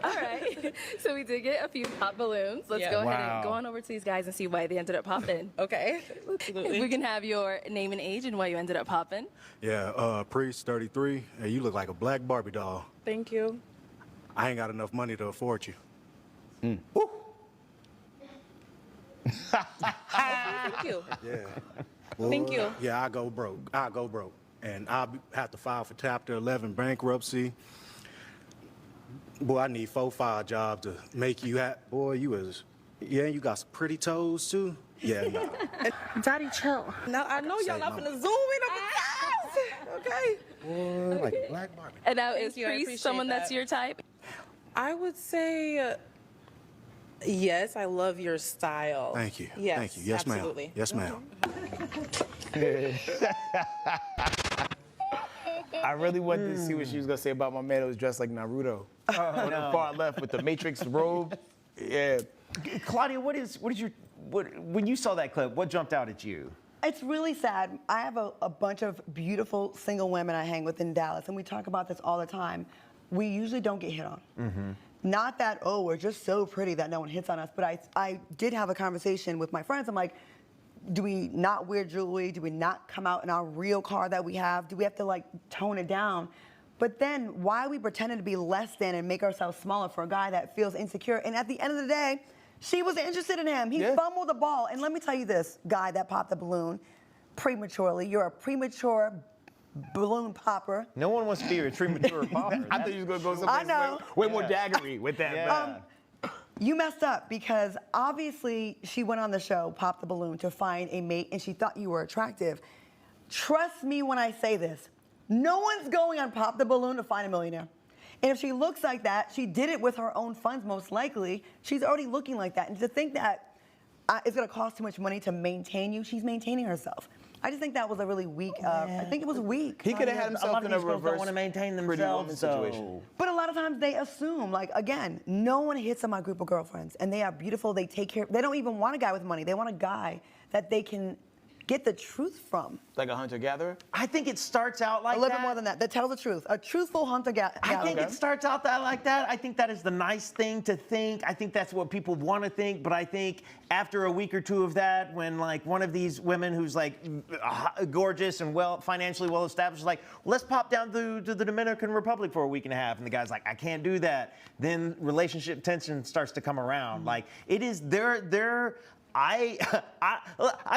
all right. So we did get a few pop balloons. Let's go ahead and go on over to these guys and see why they ended up popping. Okay, absolutely. We can have your name and age and why you ended up popping. Yeah, Priest, 33. Hey, you look like a black Barbie doll. Thank you. I ain't got enough money to afford you. Thank you. Yeah. Thank you. Yeah, I go broke. And have to file for Chapter 11 bankruptcy. Boy, I need 4-5 jobs to make you happy. Boy, you got some pretty toes, too? Yeah, nah. Daddy, chill. No, I know y'all not finna zoom in on the house. Okay. Boy, like a black Barbie. And now, Thank is you, I Priest appreciate someone that's that. your type? I would say yes. I love your style. Thank you. Yes, Thank you. Yes, absolutely. ma'am. Yes, ma'am. I really wanted to see what she was gonna say about my man that was dressed like Naruto. On the far left with the Matrix robe. Yeah. Claudia, when you saw that clip, what jumped out at you? It's really sad. I have a bunch of beautiful single women I hang with in Dallas, and we talk about this all the time. We usually don't get hit on. Mm-hmm. Not that, oh, we're just so pretty that no one hits on us, but I did have a conversation with my friends. I'm like, do we not wear jewelry? Do we not come out in our real car that we have? Do we have to like tone it down? But then why are we pretending to be less than and make ourselves smaller for a guy that feels insecure? And at the end of the day, she was interested in him. He fumbled the ball. And let me tell you this, guy that popped the balloon prematurely, you're a premature balloon popper. No one wants to be a premature popper. I thought you was gonna go someplace way more daggery with that. Yeah. You messed up because obviously she went on the show, popped the balloon to find a mate, and she thought you were attractive. Trust me when I say this. No one's going on Pop the Balloon to find a millionaire. And if she looks like that, she did it with her own funds most likely. She's already looking like that. And to think that it's gonna cost too much money to maintain you, she's maintaining herself. I just think that was a really weak, I think it was weak. He could have had himself in a reverse don't want to maintain Pretty Woman themselves, situation. But a lot of times they assume, like, again, no one hits on my group of girlfriends, and they are beautiful, they take care, they don't even want a guy with money, they want a guy that they can get the truth from. Like a hunter-gatherer? I think it starts out like a little bit more than that tells the truth. A truthful hunter-gatherer. I think it starts out like that. I think that is the nice thing to think. I think that's what people want to think. But I think after a week or two of that, when like one of these women who's like gorgeous and financially well established is like, let's pop down to the Dominican Republic for a week and a half, and the guy's like, I can't do that. Then relationship tension starts to come around. Like it is I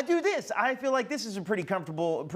do this. I feel like this is a pretty comfortable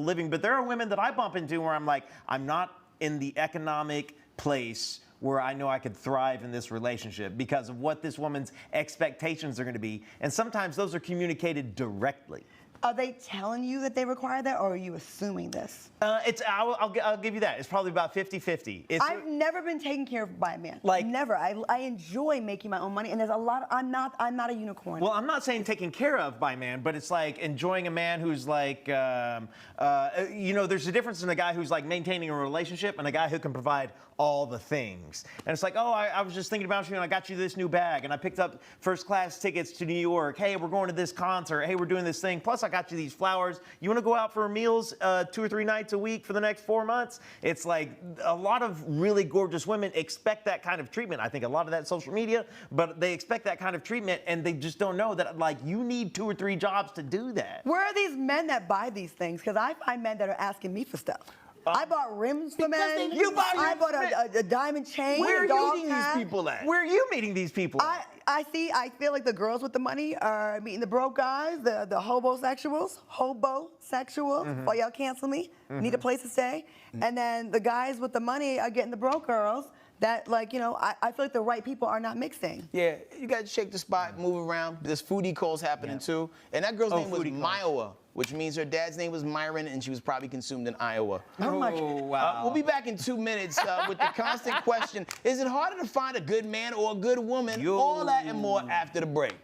living, but there are women that I bump into where I'm like, I'm not in the economic place where I know I could thrive in this relationship because of what this woman's expectations are going to be. And sometimes those are communicated directly. Are they telling you that they require that, or are you assuming this? I'll give you that. It's probably about 50-50. I've never been taken care of by a man. Like never. I enjoy making my own money, and there's a lot. I'm not a unicorn. Well, I'm not saying taken care of by a man, but it's like enjoying a man who's like, there's a difference in a guy who's like maintaining a relationship and a guy who can provide all the things. And it's like, oh, I was just thinking about you and I got you this new bag and I picked up first class tickets to New York. Hey, we're going to this concert. Hey, we're doing this thing. Plus I got you these flowers. You want to go out for meals 2 or 3 nights a week for the next 4 months? It's like a lot of really gorgeous women expect that kind of treatment. I think a lot of that social media, but they expect that kind of treatment and they just don't know that like you need 2 or 3 jobs to do that. Where are these men that buy these things? Because I find men that are asking me for stuff. I bought rims for men. I bought a diamond chain. Where are you meeting these people at? Where are you meeting these people at? I feel like the girls with the money are meeting the broke guys, the hobosexuals. Mm-hmm. Well, y'all cancel me. Need a place to stay. And then the guys with the money are getting the broke girls. That, I feel like the right people are not mixing. Yeah, you got to shake the spot, move around. There's foodie calls happening too. And that girl's name was Myowa, which means her dad's name was Myron, and she was probably consumed in Iowa. How much? Wow. We'll be back in 2 minutes with the constant question, is it harder to find a good man or a good woman? All that and more after the break.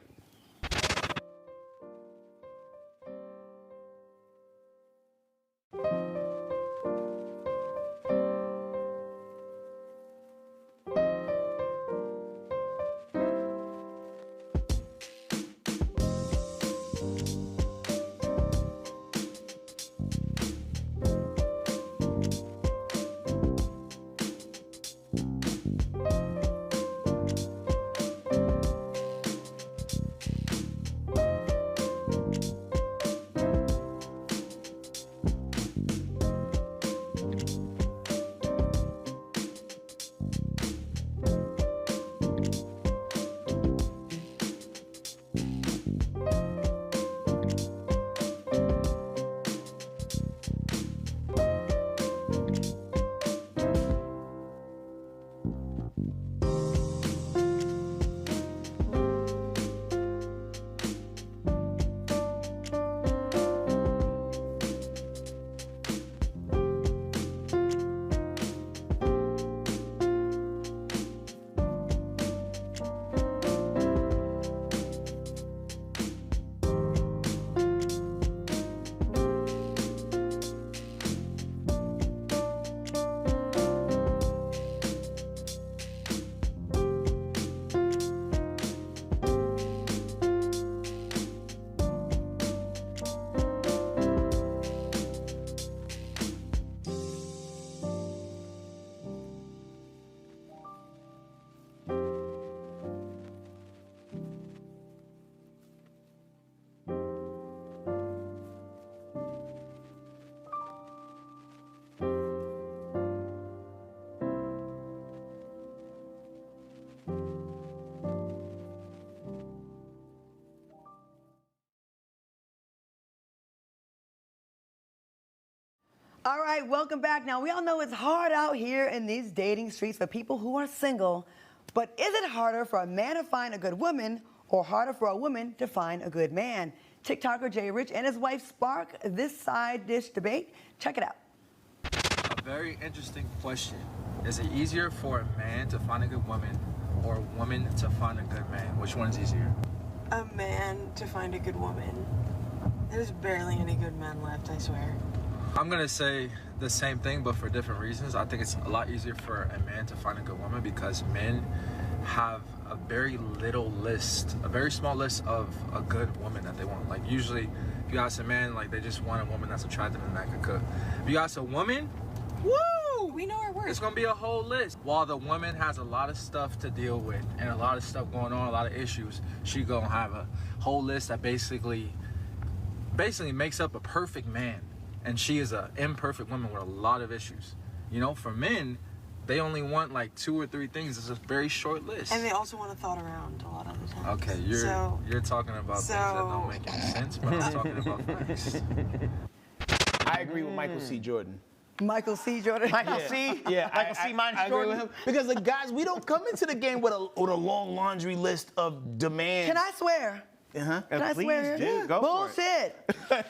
All right, welcome back. Now, we all know it's hard out here in these dating streets for people who are single, but is it harder for a man to find a good woman or harder for a woman to find a good man? TikToker Jay Rich and his wife spark this side dish debate. Check it out. A very interesting question. Is it easier for a man to find a good woman or a woman to find a good man? Which one is easier? A man to find a good woman. There's barely any good men left, I swear. I'm gonna say the same thing, but for different reasons. I think it's a lot easier for a man to find a good woman because men have a very little list, a very small list of a good woman that they want. Like usually, if you ask a man, like they just want a woman that's attractive and that can cook. If you ask a woman, woo! We know our worth. It's gonna be a whole list. While the woman has a lot of stuff to deal with and a lot of stuff going on, a lot of issues, she gonna have a whole list that basically makes up a perfect man. And she is an imperfect woman with a lot of issues. You know, for men, they only want like 2 or 3 things. It's a very short list. And they also want to thought around a lot of the time. Okay, you're talking about things that don't make any sense, but I'm talking about facts. I agree with Michael C. Jordan. Michael C. Jordan. Michael C. Yeah, Michael C. Mine's I agree with Jordan. him because like guys, we don't come into the game with a long laundry list of demands. Can I swear? Uh-huh. Can I swear? do. Go Bullshit.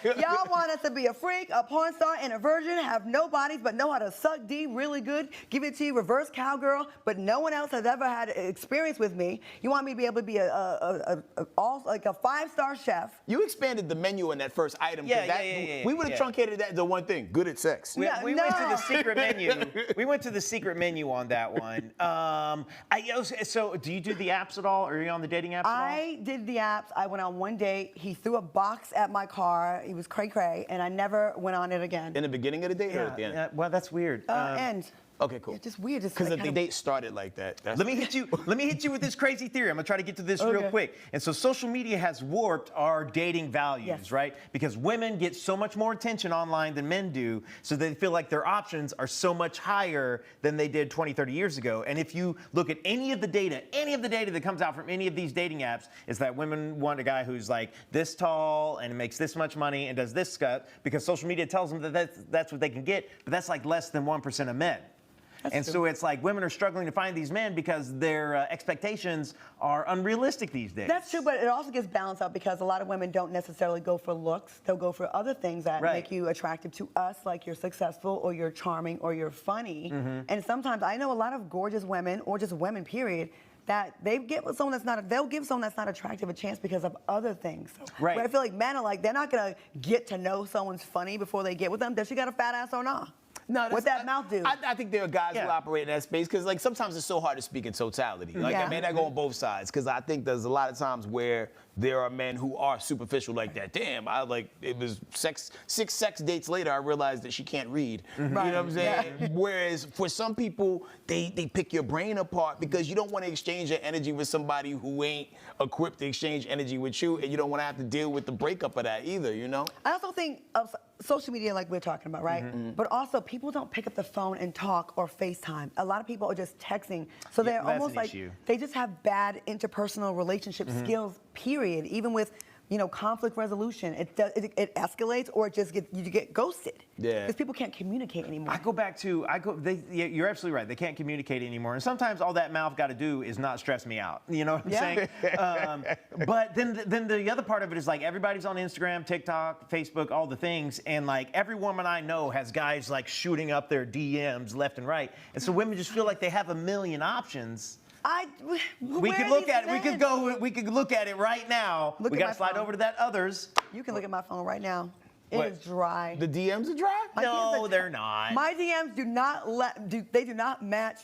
Y'all want us to be a freak, a porn star, and a virgin, have no bodies, but know how to suck D really good, give it to you, reverse cowgirl, but no one else has ever had experience with me. You want me to be able to be a 5-star chef. You expanded the menu in that first item. We would have truncated that to one thing: good at sex. We went to the secret menu. We went to the secret menu on that one. So, do you do the apps at all? Or are you on the dating apps at all? I did the apps. I went on one date. He threw a box at my car. He was cray-cray, and I never went on it again. In the beginning of the date or at the end? Well, that's weird. End. Okay, cool. Yeah, just weird. Because the date started like that. Let me hit you with this crazy theory. I'm gonna try to get to this real quick. And so social media has warped our dating values, right? Because women get so much more attention online than men do, so they feel like their options are so much higher than they did 20, 30 years ago. And if you look at any of the data that comes out from any of these dating apps, is that women want a guy who's like this tall and makes this much money and does this stuff, because social media tells them that that's what they can get, but that's like less than 1% of men. So it's like women are struggling to find these men because their expectations are unrealistic these days. That's true, but it also gets balanced out because a lot of women don't necessarily go for looks. They'll go for other things that make you attractive to us, like you're successful or you're charming or you're funny. And sometimes I know a lot of gorgeous women, or just women, period, that they give someone that's not, they'll give someone that's not attractive a chance because of other things. Right. But I feel like men are like, they're not gonna get to know someone's funny before they get with them. Does she got a fat ass or not? No, what that mouth do? I think there are guys who operate in that space because, like, sometimes it's so hard to speak in totality. Like, I mean, I go on both sides because I think there's a lot of times where there are men who are superficial like that. Damn, it was 6 sex dates later, I realized that she can't read. You know what I'm saying? Yeah. Whereas for some people, they pick your brain apart because you don't want to exchange your energy with somebody who ain't equipped to exchange energy with you, and you don't want to have to deal with the breakup of that either, you know? I also think of social media like we're talking about, right? But also people don't pick up the phone and talk or FaceTime. A lot of people are just texting. So they're almost like, they just have bad interpersonal relationship skills, period. Even with, conflict resolution, it escalates or you get ghosted. Yeah. Because people can't communicate anymore. You're absolutely right. They can't communicate anymore. And sometimes all that mouth got to do is not stress me out. You know what I'm saying? But then the other part of it is like everybody's on Instagram, TikTok, Facebook, all the things. And like every woman I know has guys like shooting up their DMs left and right. And so women just feel like they have a million options. We could look at it right now. We got to slide over to that others. You can look at my phone right now. It is dry. The DMs are dry? No, they're not. My DMs do not match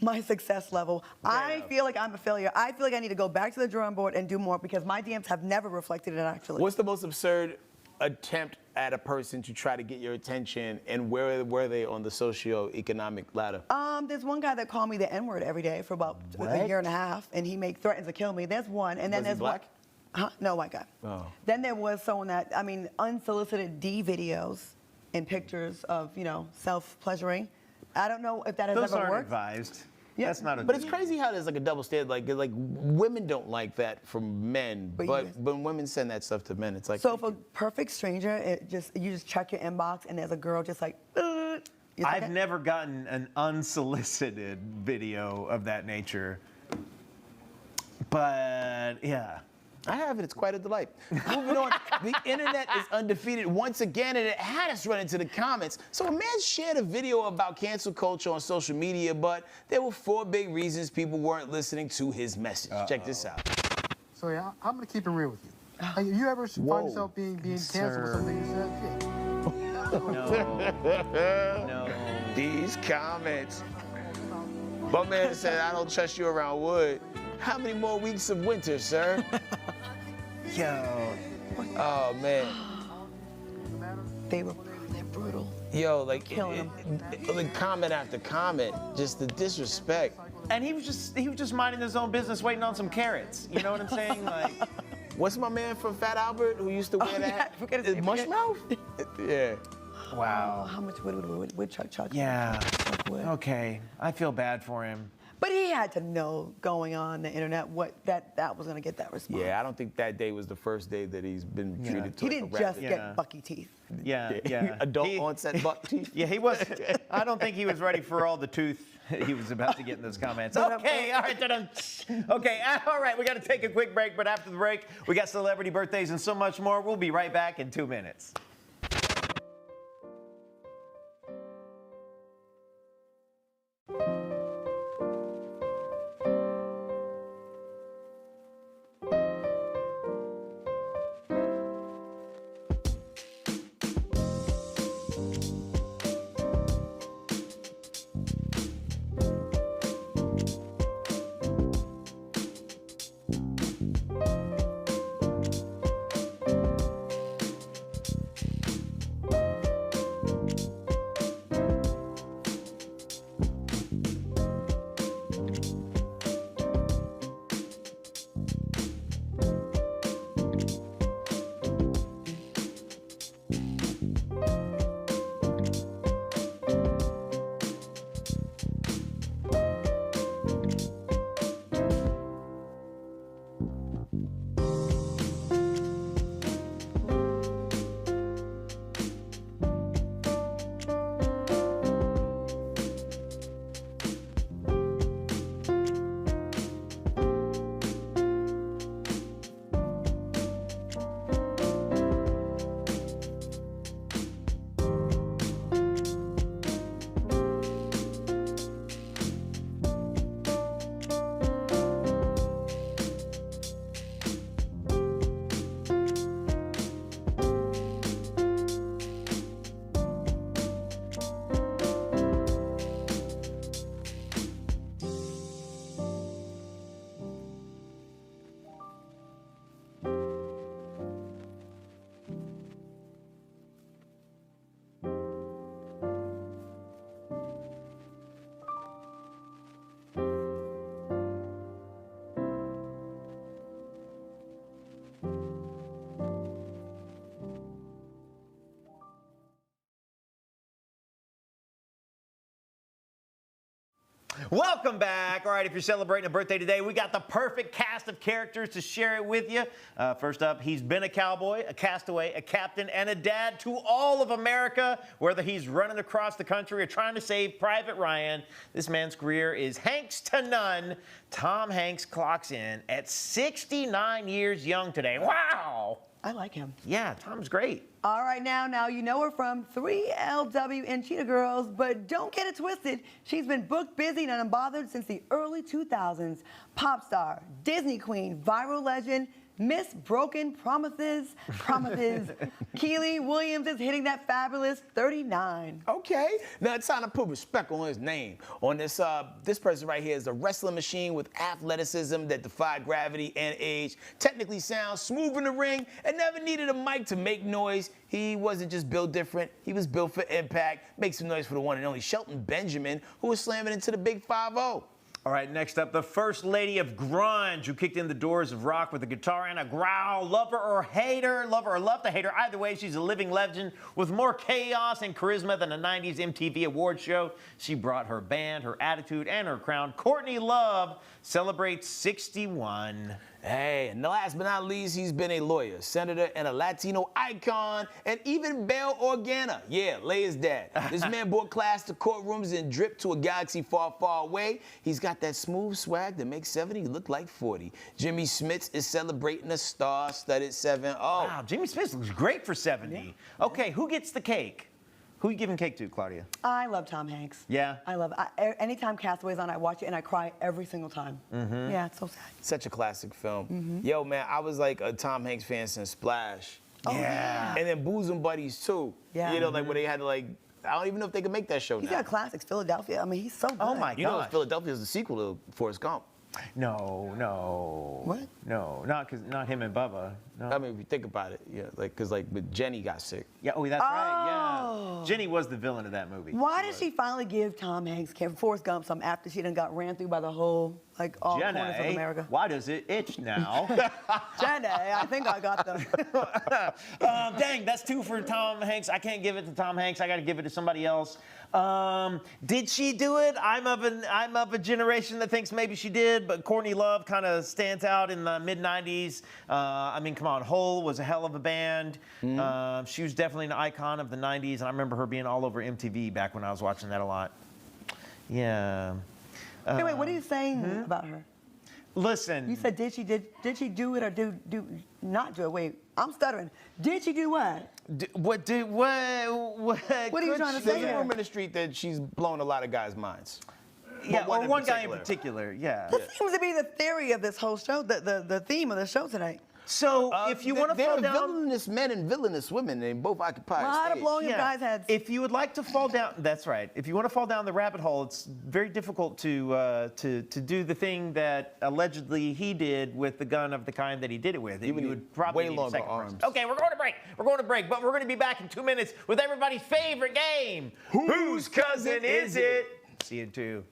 my success level. I feel like I'm a failure. I feel like I need to go back to the drawing board and do more because my DMs have never reflected it actually. What's the most absurd attempt at a person to try to get your attention, and where were they on the socio-economic ladder? There's one guy that called me the N-word every day for about a year and a half, and he threatens to kill me. There's one, and then there's black? No, white guy. Oh. Then there was someone unsolicited D videos and pictures of, self-pleasuring. I don't know if that has Those ever aren't worked. advised. Yeah. That's not a But it's crazy how there's like a double standard. Like women don't like that from men, but when women send that stuff to men, it's like. So if a perfect stranger, you just check your inbox and there's a girl just like, I've never gotten an unsolicited video of that nature. But, yeah. I have it. It's quite a delight. Moving on, the internet is undefeated once again, and it had us run into the comments. So a man shared a video about cancel culture on social media, but there were 4 big reasons people weren't listening to his message. Check this out. So yeah, I'm gonna keep it real with you. Like, you ever find yourself being canceled with something you said? Yeah. No. These comments. My man said, I don't trust you around wood. How many more weeks of winter, sir? Yo. Oh, man. They're brutal. Yo, like, like comment after comment, just the disrespect. And he was just minding his own business, waiting on some carrots. You know what I'm saying? Like, what's my man from Fat Albert who used to wear that? Mushmouth? Yeah. Wow. Oh, how much would Chuck charge? Yeah. Okay. I feel bad for him. But he had to know going on the internet what that was going to get that response. Yeah, I don't think that day was the first day that he's been treated to. He didn't just get bucky teeth. Yeah. Adult onset buck teeth. Yeah, he was. I don't think he was ready for all the tooth he was about to get in those comments. Okay, all right. Okay, all right. We got to take a quick break, but after the break, we got celebrity birthdays and so much more. We'll be right back in 2 minutes. Welcome back. All right, if you're celebrating a birthday today, we got the perfect cast of characters to share it with you. First up, he's been a cowboy, a castaway, a captain, and a dad to all of America, whether he's running across the country or trying to save Private Ryan. This man's career is Hanks to none. Tom Hanks clocks in at 69 years young today. Wow. I like him. Yeah, Tom's great. All right, now you know her from 3LW and Cheetah Girls, but don't get it twisted. She's been booked, busy, and unbothered since the early 2000s. Pop star, Disney queen, viral legend, Miss Broken Promises. Keely Williams is hitting that fabulous 39. Okay, now it's time to put respect on his name. On this, this person right here is a wrestling machine with athleticism that defied gravity and age. Technically sounds smooth in the ring and never needed a mic to make noise. He wasn't just built different, he was built for impact. Make some noise for the one and only Shelton Benjamin, who was slamming into the big 5-0. All right, next up, the first lady of grunge who kicked in the doors of rock with a guitar and a growl. Love her or hate her, love her or love to hate her. Either way, she's a living legend with more chaos and charisma than a 90s MTV award show. She brought her band, her attitude, and her crown. Courtney Love celebrates 61. Hey, and last but not least, he's been a lawyer, senator, and a Latino icon, and even Bail Organa. Yeah, Leia's dad. This man brought class to courtrooms and dripped to a galaxy far, far away. He's got that smooth swag that makes 70 look like 40. Jimmy Smits is celebrating a star-studded 7-0. Wow, Jimmy Smits looks great for 70. Yeah. Okay, who gets the cake? Who are you giving cake to, Claudia? I love Tom Hanks. Yeah? I love it. Anytime Castaway's on, I watch it and I cry every single time. Mm-hmm. Yeah, it's so sad. Such a classic film. Mm-hmm. Yo, man, I was like a Tom Hanks fan since Splash. Oh, yeah. And then Bosom Buddies, too. Yeah. You know, like where they had to, like, I don't even know if they could make that show He's now. got classics, Philadelphia. I mean, he's so good. Oh, my God. You know, Philadelphia is the sequel to Forrest Gump. No. What? No, not him and Bubba. No. I mean, if you think about it, yeah, like, cause like, but Jenny got sick. Yeah, oh, that's right, yeah. Jenny was the villain of that movie. Why did she finally give Tom Hanks Forrest Gump some after she done got ran through by the whole, like, all corners of America? Why does it itch now? Jenny, I think I got the... Dang, that's 2 for Tom Hanks. I can't give it to Tom Hanks. I got to give it to somebody else. Did she do it? I'm of a generation that thinks maybe she did, but Courtney Love kind of stands out in the mid-90s. I mean, come on, Hole was a hell of a band. She was definitely an icon of the 90s, and I remember her being all over MTV back when I was watching that a lot. Yeah. Hey, wait, what are you saying about her? Listen. You said did she do it or do not do it? Wait, I'm stuttering. Did she do what? What are you trying to say? There's a rumor in the street that she's blown a lot of guys' minds. Yeah, or one guy in particular, yeah. That seems to be the theory of this whole show, the theme of the show tonight. So if you want to fall down, villainous men and villainous women, they both occupy a lot of stage. blowing your guys' heads. If you would like to fall down, that's right. If you want to fall down the rabbit hole, it's very difficult to do the thing that allegedly he did with the gun of the kind that he did it with. You would probably need longer second arms. person. Okay, we're going to break. We're going to break, but we're going to be back in 2 minutes with everybody's favorite game. Whose cousin is it? See you in 2.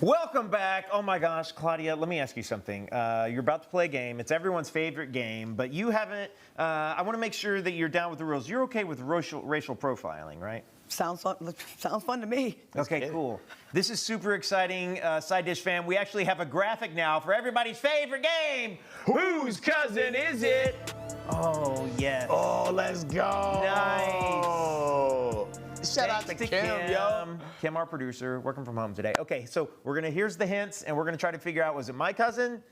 Welcome back. Oh my gosh, Claudia, let me ask you something. You're about to play a game. It's everyone's favorite game, but you haven't, I want to make sure that you're down with the rules. You're okay with racial profiling, right? Sounds fun to me. Okay, cool. This is super exciting, Side Dish fam. We actually have a graphic now for everybody's favorite game. Whose cousin is it? Oh, yes. Oh, let's go. Nice. Shout out to Kim, yo. Kim, our producer, working from home today. Okay, so here's the hints, and we're gonna try to figure out, was it my cousin,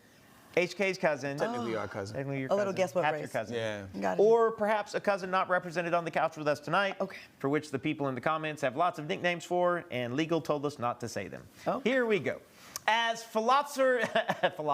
HK's cousin. Technically our cousin. Technically your A little guess what Half race. your cousin. Yeah. Got it. Or perhaps a cousin not represented on the couch with us tonight, Okay. for which the people in the comments have lots of nicknames for, and legal told us not to say them. Oh. Here we go. As philosophers, Belle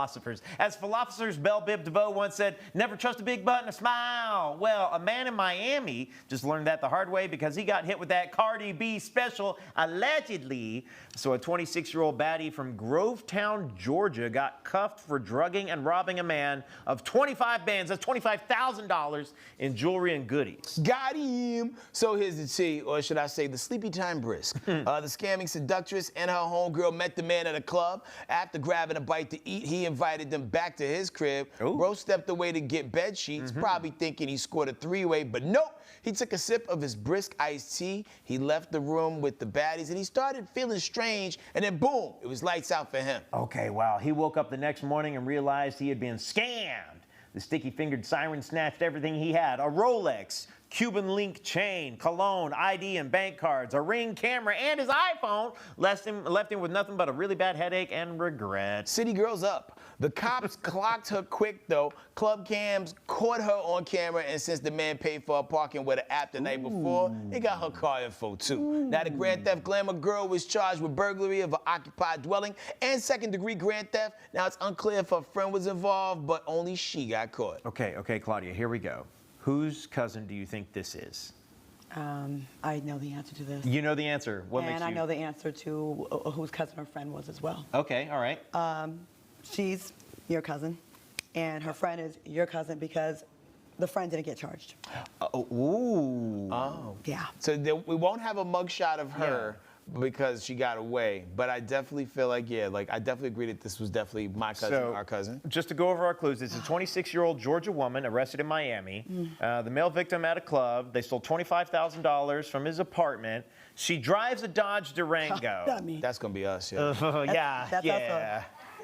Biv DeVoe once said, never trust a big butt and a smile. Well, a man in Miami just learned that the hard way because he got hit with that Cardi B special, allegedly. So a 26-year-old baddie from Grovetown, Georgia got cuffed for drugging and robbing a man of 25 bands. That's $25,000 in jewelry and goodies. Got him. So here's the tea, or should I say the sleepy time brisk. The scamming seductress and her homegirl met the man at a club. After grabbing a bite to eat, he invited them back to his crib. Ooh. Bro stepped away to get bed sheets, probably thinking he scored a three-way, but nope. He took a sip of his brisk iced tea. He left the room with the baddies, and he started feeling strange, and then boom, it was lights out for him. Okay, wow. He woke up the next morning and realized he had been scammed. The sticky-fingered siren snatched everything he had: a Rolex, Cuban link chain, cologne, ID and bank cards, a Ring camera, and his iPhone. Left him with nothing but a really bad headache and regret. City girl's up. The cops clocked her quick, though. Club cams caught her on camera, and since the man paid for her parking with an app the night before, they got her car info, too. Now, the grand theft glamour girl was charged with burglary of an occupied dwelling and second-degree grand theft. Now, it's unclear if her friend was involved, but only she got caught. Okay, Claudia, here we go. Whose cousin do you think this is? I know the answer to this. You know the answer. What makes And you... I know the answer to whose cousin or friend was as well. Okay, all right. She's your cousin, and her friend is your cousin because the friend didn't get charged. Ooh. Oh. Yeah. So we won't have a mugshot of her because she got away, but I definitely feel like, I definitely agree that this was definitely my cousin, our cousin. Just to go over our clues, it's a 26-year-old Georgia woman arrested in Miami. The male victim at a club. They stole $25,000 from his apartment. She drives a Dodge Durango. That's going to be us, That's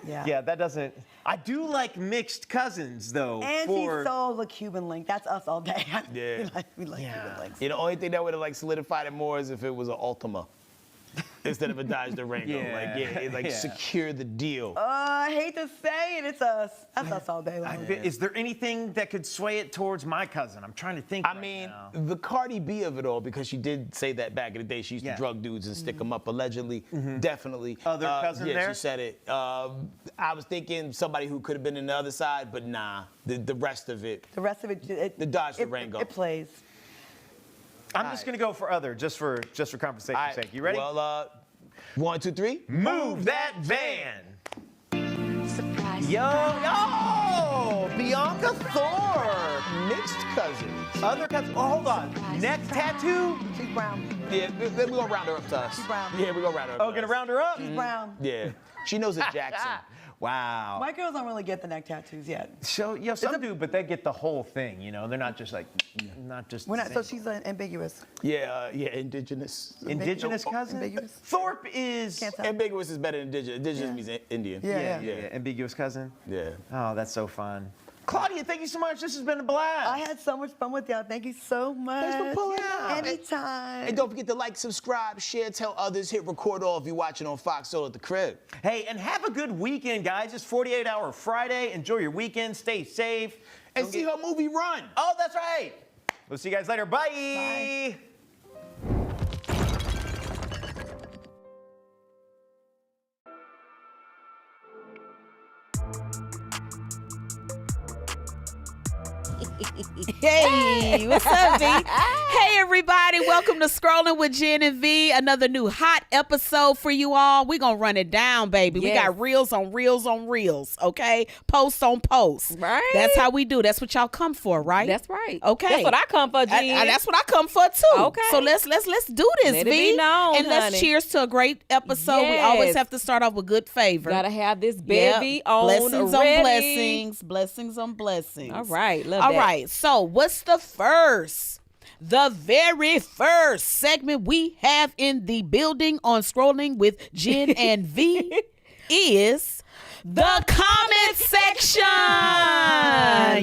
Yeah, that doesn't... I do like mixed cousins, though. And she stole the Cuban link. That's us all day. Yeah. we like Cuban links. The only thing that would have solidified it more is if it was an Altima instead of a Dodge Durango. Secure the deal. I hate to say it, it's us. That's us all day long. Is there anything that could sway it towards my cousin? I'm trying to think. The Cardi B of it all, because she did say that back in the day. She used to drug dudes and stick them up, allegedly. Definitely. Other cousin there? Yeah, she said it. I was thinking somebody who could have been in the other side, but nah. The rest of it. The rest of it. The Dodge Durango. It plays. I'm just going to go for other, just for conversation's sake. You ready? Well, 1, 2, 3. Move that van. Surprise. Yo, Bianca Thorpe. Mixed cousins. Other cousin. Oh, hold on. Next tattoo? She's brown. Yeah, we're going to round her up to us. She's brown. Yeah, we're going to round her up. Oh, going to round her up? She's brown. Yeah. She knows it's Jackson. Wow. White girls don't really get the neck tattoos yet. So, some do, but they get the whole thing, They're not just So she's ambiguous. Yeah, indigenous. Indigenous cousin? Ambiguous. Thorpe is... Ambiguous is better than indigenous. Indigenous means Indian. Yeah. Ambiguous cousin? Yeah. Oh, that's so fun. Claudia, thank you so much. This has been a blast. I had so much fun with y'all. Thank you so much. Thanks for pulling up. Anytime. And don't forget to like, subscribe, share, tell others, hit record all if you're watching on Fox Soul at the crib. Hey, and have a good weekend, guys. It's 48-hour Friday. Enjoy your weekend. Stay safe. And see her movie Run. Oh, that's right. We'll see you guys later. Bye. Hey, what's up, V? Hey, everybody. Welcome to Scrolling with Jen and V. Another new hot episode for you all. We're going to run it down, baby. Yes. We got reels on reels on reels, okay? Posts on posts. Right. That's how we do. That's what y'all come for, right? That's right. Okay. That's what I come for, Jen. That's what I come for, too. Okay. So let's do this, Let V. it be known, and let's honey. cheers to a great episode. Yes. We always have to start off with good favor. Gotta have this bevy on Blessings ready. on blessings. Blessings on blessings. All right. Love All that. right. So what's the very first segment we have in the building on Scrolling with Jen and V is the comment section.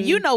You know